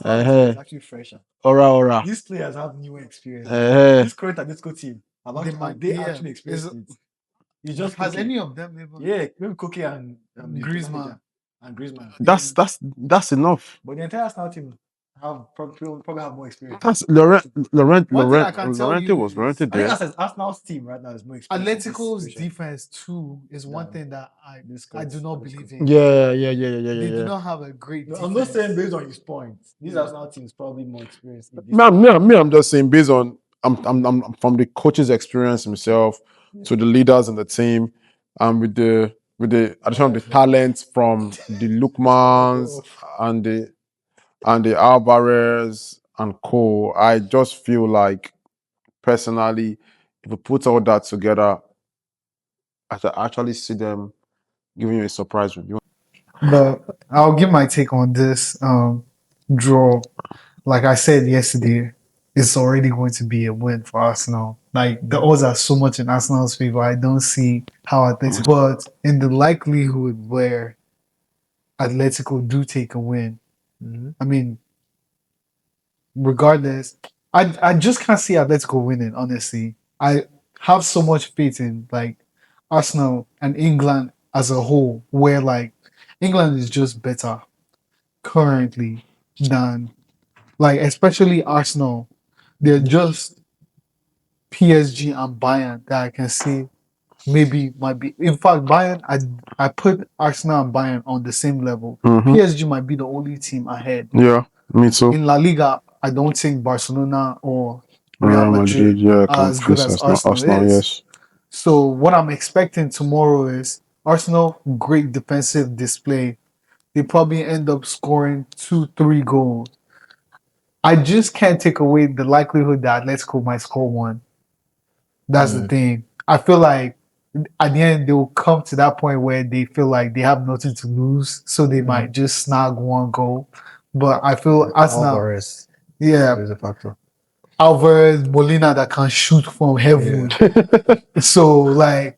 A: is actually fresher.
C: Ora.
A: These players have newer experience. This current Atletico team they actually experienced it.
B: You just has any of them even?
A: Yeah, maybe Koke and
B: Griezmann.
C: That's enough.
A: But the entire Arsenal team probably have more experience.
C: That's Laurent
B: was
C: there.
A: I think Arsenal's team right now is more experienced.
B: Atletico's defense too is one thing that I do not believe in.
C: Yeah.
B: They do not have a great defense.
A: I'm not saying based on his points. These Arsenal teams probably more experienced.
C: I'm just saying based on I'm from the coach's experience himself to the leaders in the team, and with the addition of the talent from the Lookmans and the Alvarez and co. I just feel like personally, if we put all that together, I can actually see them giving you a surprise win.
B: But I'll give my take on this draw. Like I said yesterday, it's already going to be a win for Arsenal. Like the odds are so much in Arsenal's favor. I don't see how Atletico. But in the likelihood where Atletico do take a win, I mean, regardless, I just can't see Atletico winning. Honestly, I have so much faith in like Arsenal and England as a whole, where like England is just better currently than like especially Arsenal. They're just PSG and Bayern that I can see maybe might be. In fact, Bayern, I put Arsenal and Bayern on the same level. PSG might be the only team ahead.
C: Yeah, me too.
B: In La Liga, I don't think Barcelona or Real
C: Real
B: Madrid
C: Madrid, yeah,
B: are as good as Arsenal is.
C: yes.
B: So what I'm expecting tomorrow is Arsenal, great defensive display. They probably end up scoring 2-3 goals. I just can't take away the likelihood that Atletico might score one. That's the thing. I feel like at the end they will come to that point where they feel like they have nothing to lose, so they might just snag one goal. But I feel Arsenal,
A: Alvarez
B: yeah,
A: is a factor.
B: Alvarez, Molina that can shoot from heaven. So like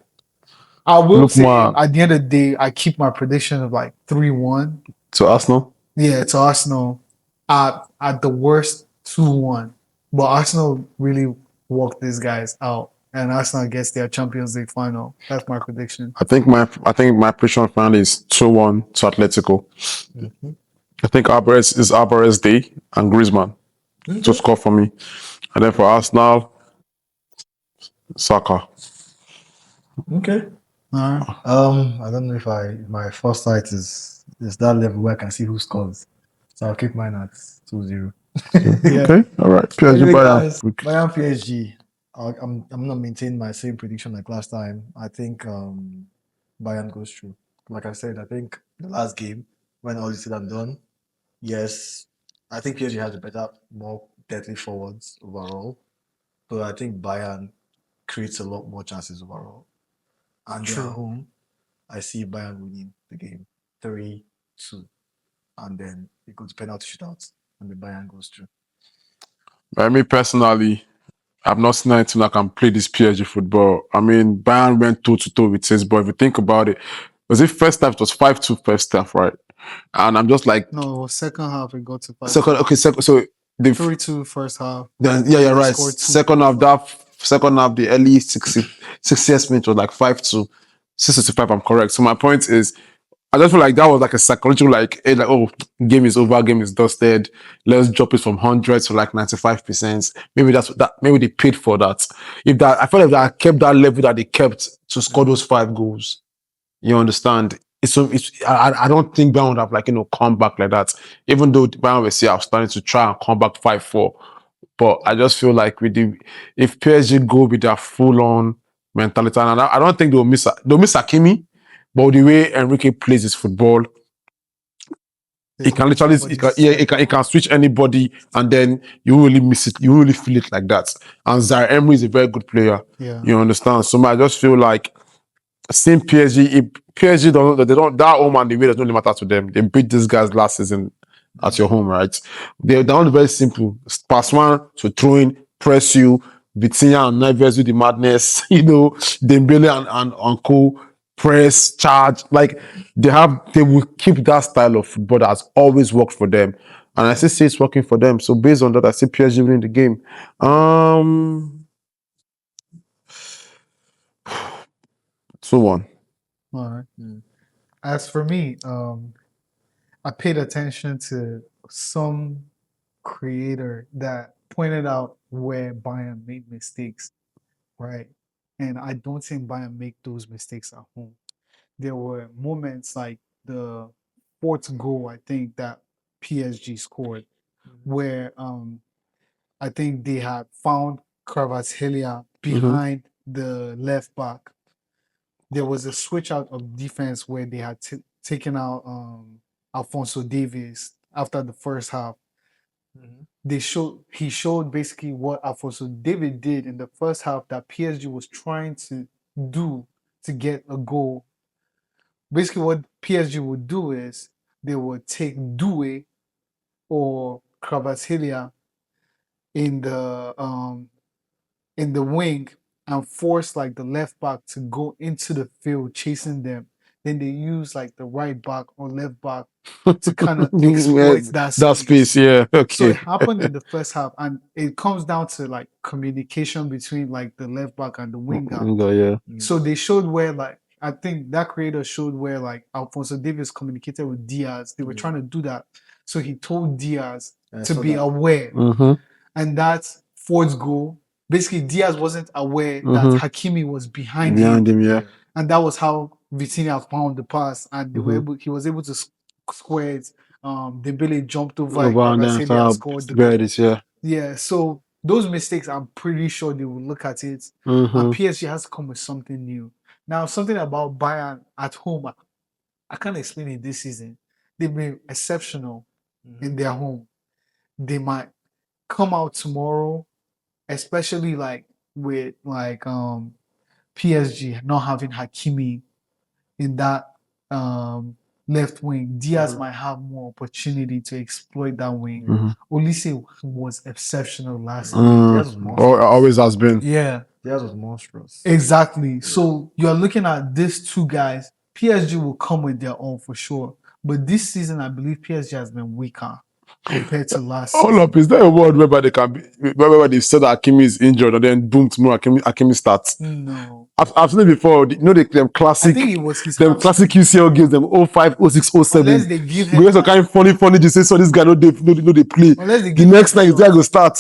B: I will
C: Look,
B: say
C: man,
B: at the end of the day, I keep my prediction of like 3-1.
C: to Arsenal.
B: Yeah, to Arsenal. At the worst 2-1. But Arsenal really walked these guys out. And Arsenal gets their Champions League final. That's my prediction.
C: I think my prediction finally is 2-1 to Atletico. I think Alvarez Day and Griezmann to score for me. And then for Arsenal, Saka.
A: Okay.
B: All right.
A: I don't know if my first sight is that level where I can see who scores. So I'll keep mine at 2-0.
B: Yeah.
C: Okay, all right. PSG
A: Anyway,
C: Bayern.
A: guys, Bayern PSG. I'm gonna maintain my same prediction like last time. I think Bayern goes through. Like I said, I think the last game when all is said and done, yes, I think PSG has a better, more deadly forwards overall, but I think Bayern creates a lot more chances overall. And they're at home. I see Bayern winning the game 3-2, and then it goes penalty shootouts, and the Bayern goes through.
C: By me personally, I've not seen anything that can play this PSG football. I mean, Bayern went toe to toe with Saints, but if you think about it, was it first half? It was 5-2 first half, right? And I'm just like,
B: No, second half it got to 5.
C: second, so the
B: 3-2 first half.
C: then yeah, you're
B: They
C: right.
B: scored 2.
C: Second half, the early 60th minute was like 5-2, 6-5. I'm correct. So my point is, I just feel like that was like a psychological, like, like, oh, game is over, game is dusted. Let's drop it from 100 to like 95%. Maybe that's that. Maybe they paid for that. If that, I feel like that kept that level that they kept to score those 5 goals. You understand? I don't think Bayern would have like come back like that. Even though Bayern was here, I was starting to try and come back 5-4. But I just feel like if PSG go with their full on mentality, and I don't think they'll miss Hakimi. But the way Enrique plays his football, it can literally, it can switch anybody, and then you really miss it. You really feel it like that. And Zaire Emery is a very good player.
B: Yeah.
C: You understand? So I just feel like seeing PSG, if PSG don't that home and the way doesn't really matter to them. They beat these guys last season at your home, right? They're only very simple. Pass one to throw in, press you, Vitinha and Neves with the madness, Dembele and co press, charge. Like they will keep that style of football that has always worked for them. And I still see it's working for them. So based on that, I see PSG winning the game. 2-1.
B: All right. As for me, I paid attention to some creator that pointed out where Bayern made mistakes, right? And I don't think Bayern make those mistakes at home. There were moments like the fourth goal, I think, that PSG scored, where I think they had found Kvaratskhelia behind the left back. There was a switch out of defense where they had taken out Alfonso Davies after the first half. He showed basically what Alfonso Davies did in the first half that PSG was trying to do to get a goal. Basically, what PSG would do is they would take Doué or Kvaratskhelia in the wing and force like the left back to go into the field chasing them. Then they use like the right back or left back to kind of exploit that
C: That space, yeah.
B: So
C: Okay.
B: it happened in the first half, and it comes down to like communication between like the left back and the winger.
C: Yeah.
B: So they showed where like I think that creator showed where like Alfonso Davies communicated with Diaz. They were trying to do that. So he told Diaz to be aware.
C: Mm-hmm.
B: And that's Ford's goal. Basically, Diaz wasn't aware that Hakimi was behind him.
C: Yeah.
B: And that was how Vitinha found the pass, and he was able to square it. Dembele jumped over it,
C: And then
B: Kvaratskhelia and scored the goal.
C: yeah.
B: Yeah, so those mistakes, I'm pretty sure they will look at it.
C: Mm-hmm.
B: And PSG has to come with something new. Now, something about Bayern at home, I can't explain it this season. They've been exceptional in their home. They might come out tomorrow, especially like with like PSG not having Hakimi in that left wing. Diaz might have more opportunity to exploit that wing. Olise was exceptional last season.
C: Always has been.
B: Yeah,
A: Diaz was monstrous.
B: exactly. So you're looking at these two guys. PSG will come with their own for sure. But this season, I believe PSG has been weaker compared to last season.
C: Hold up, is there a world whereby they said that Hakimi is injured and then boom, tomorrow Hakimi starts?
B: No.
C: I've seen it before. You know, them classic,
B: I think it was his
C: them classic UCL games, them 05, 06, 07.
B: Unless they give him
C: Because of kind of funny, you say, so this guy no they play.
B: Unless they
C: The
B: give
C: next
B: him
C: night,
B: some-
C: the guy go start.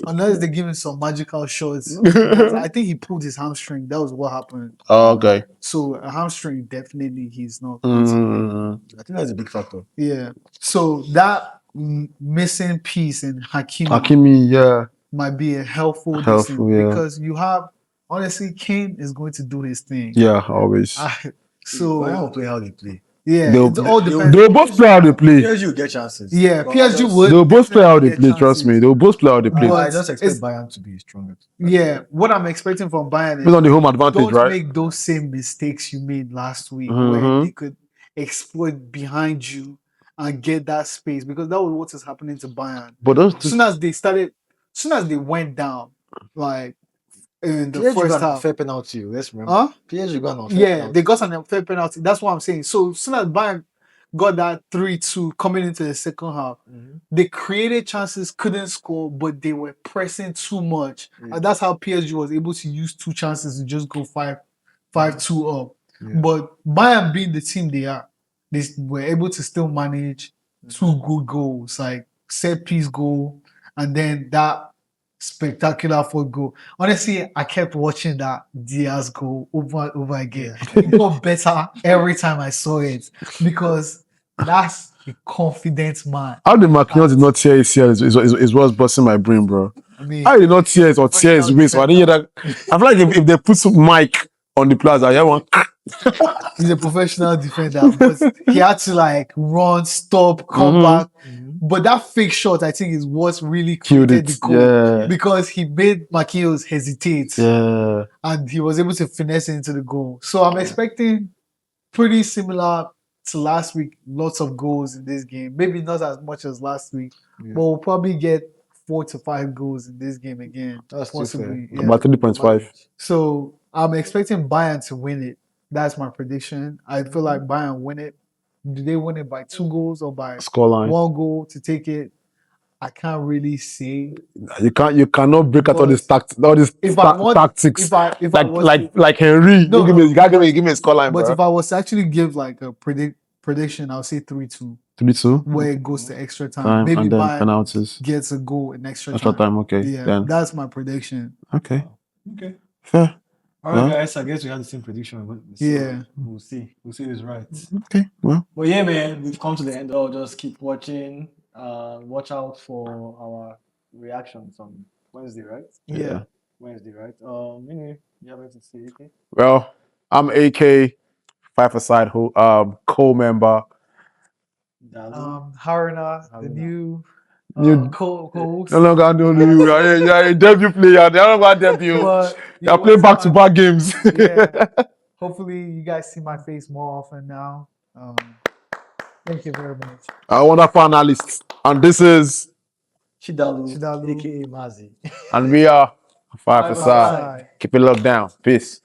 B: Unless they give him some magical shots. Because I think he pulled his hamstring. That was what happened.
C: Okay.
B: So a hamstring, definitely he's not.
C: Mm.
A: I think that's a big factor.
B: Yeah. So that missing piece in
C: Hakimi, yeah.
B: might be a helpful
C: Helpful,
B: thing,
C: yeah.
B: because you have, honestly, Kane is going to do his thing.
C: Yeah, always.
A: Bayern
B: So
A: will play how they play.
B: yeah,
C: They'll-
B: it all depends.
C: They'll both play how they play.
A: PSG will get chances.
B: Yeah,
A: But
B: PSG would.
C: They'll both play how they
B: definitely
C: play,
B: get
C: trust me.
B: chances.
C: They'll both play how they play.
B: But
A: I just expect
B: it's-
A: Bayern to be stronger.
B: Yeah, what I'm expecting from Bayern
C: Based
B: is
C: on the home advantage,
B: don't
C: right?
B: make those same mistakes you made last week, where
C: Mhm.
B: they could exploit behind you and get that space, because that was what is happening to Bayern.
C: But those
B: As soon as they went down, like in the
A: PSG
B: first
A: got a
B: half,
A: fair penalty. Let's remember.
B: huh?
A: PSG got an unfair
B: Yeah,
A: penalty.
B: they got an unfair penalty. That's what I'm saying. So as soon as Bayern got that 3-2 coming into the second half, they created chances, couldn't score, but they were pressing too much.
A: Yeah.
B: And that's how PSG was able to use two chances to just go 5-2 up.
A: Yeah.
B: But Bayern being the team they are, they were able to still manage two good goals, like set piece goal, and then that spectacular fourth goal. Honestly, I kept watching that Diaz goal over and over again. It got better every time I saw it, because that's a confident man.
C: How the Marquinhos did not tear his hair is what's busting my brain, bro.
B: I mean,
C: How he did not tear it or tear his waist? I didn't hear that. I feel like if they put some mic on the plaza, I hear one.
B: he's a professional defender, but he had to like run, stop, come back. But that fake shot, I think, is what really
C: Killed
B: created
C: it.
B: the goal,
C: Yeah.
B: because he made Marquinhos hesitate.
C: Yeah.
B: And he was able to finesse it into the goal. So I'm expecting pretty similar to last week. Lots of goals in this game. Maybe not as much as last week, but we'll probably get 4 to 5 goals in this game again.
A: That's too
B: possibly.
A: fair.
B: Yeah.
C: About 3.5.
B: So I'm expecting Bayern to win it. That's my prediction. I feel like Bayern win it. Do they win it by 2 goals or by
C: Scoreline.
B: 1 goal to take it? I can't really say.
C: You cannot break out all these tactics.
B: If I want,
C: Tactics.
B: if I was to-
C: Like Henry.
B: No,
C: You gotta
B: but-
C: give me a scoreline,
B: But
C: bro.
B: if I was to actually give like a prediction, I'll say 3-2,
C: 3-2.
B: where it goes to extra time.
C: Time
B: Maybe
C: and then
B: Bayern
C: penalties.
B: gets a goal in extra
C: Extra time, okay.
B: Yeah,
C: Then
B: that's my prediction.
C: okay.
A: Okay.
C: Fair.
A: All right,
C: Yeah.
A: guys. I guess we had the same prediction. But
B: Yeah.
A: We'll see. We'll see who's right.
C: Okay. Well.
A: But yeah, man, we've come to the end. I'll just keep watching. Watch out for our reactions on Wednesday, right?
B: Yeah.
A: Wednesday, right? You have anything to say, AK?
C: Well, I'm AK, 5-a-side co-member.
A: Dalu.
B: Haruna, the
A: Haruna.
B: new
C: New-
B: co-host.
C: No longer do you. You're a debut player. They don't want debut.
B: But
C: You're playing back-to-back games.
B: Yeah. Hopefully, you guys see my face more often now. Thank you very much.
C: A wonderful analyst. And this is
A: Shidalu,
B: Shidalu.
A: aka Mazi.
C: And we are five
A: Five
C: aside.
A: aside.
C: Keep it locked down. Peace.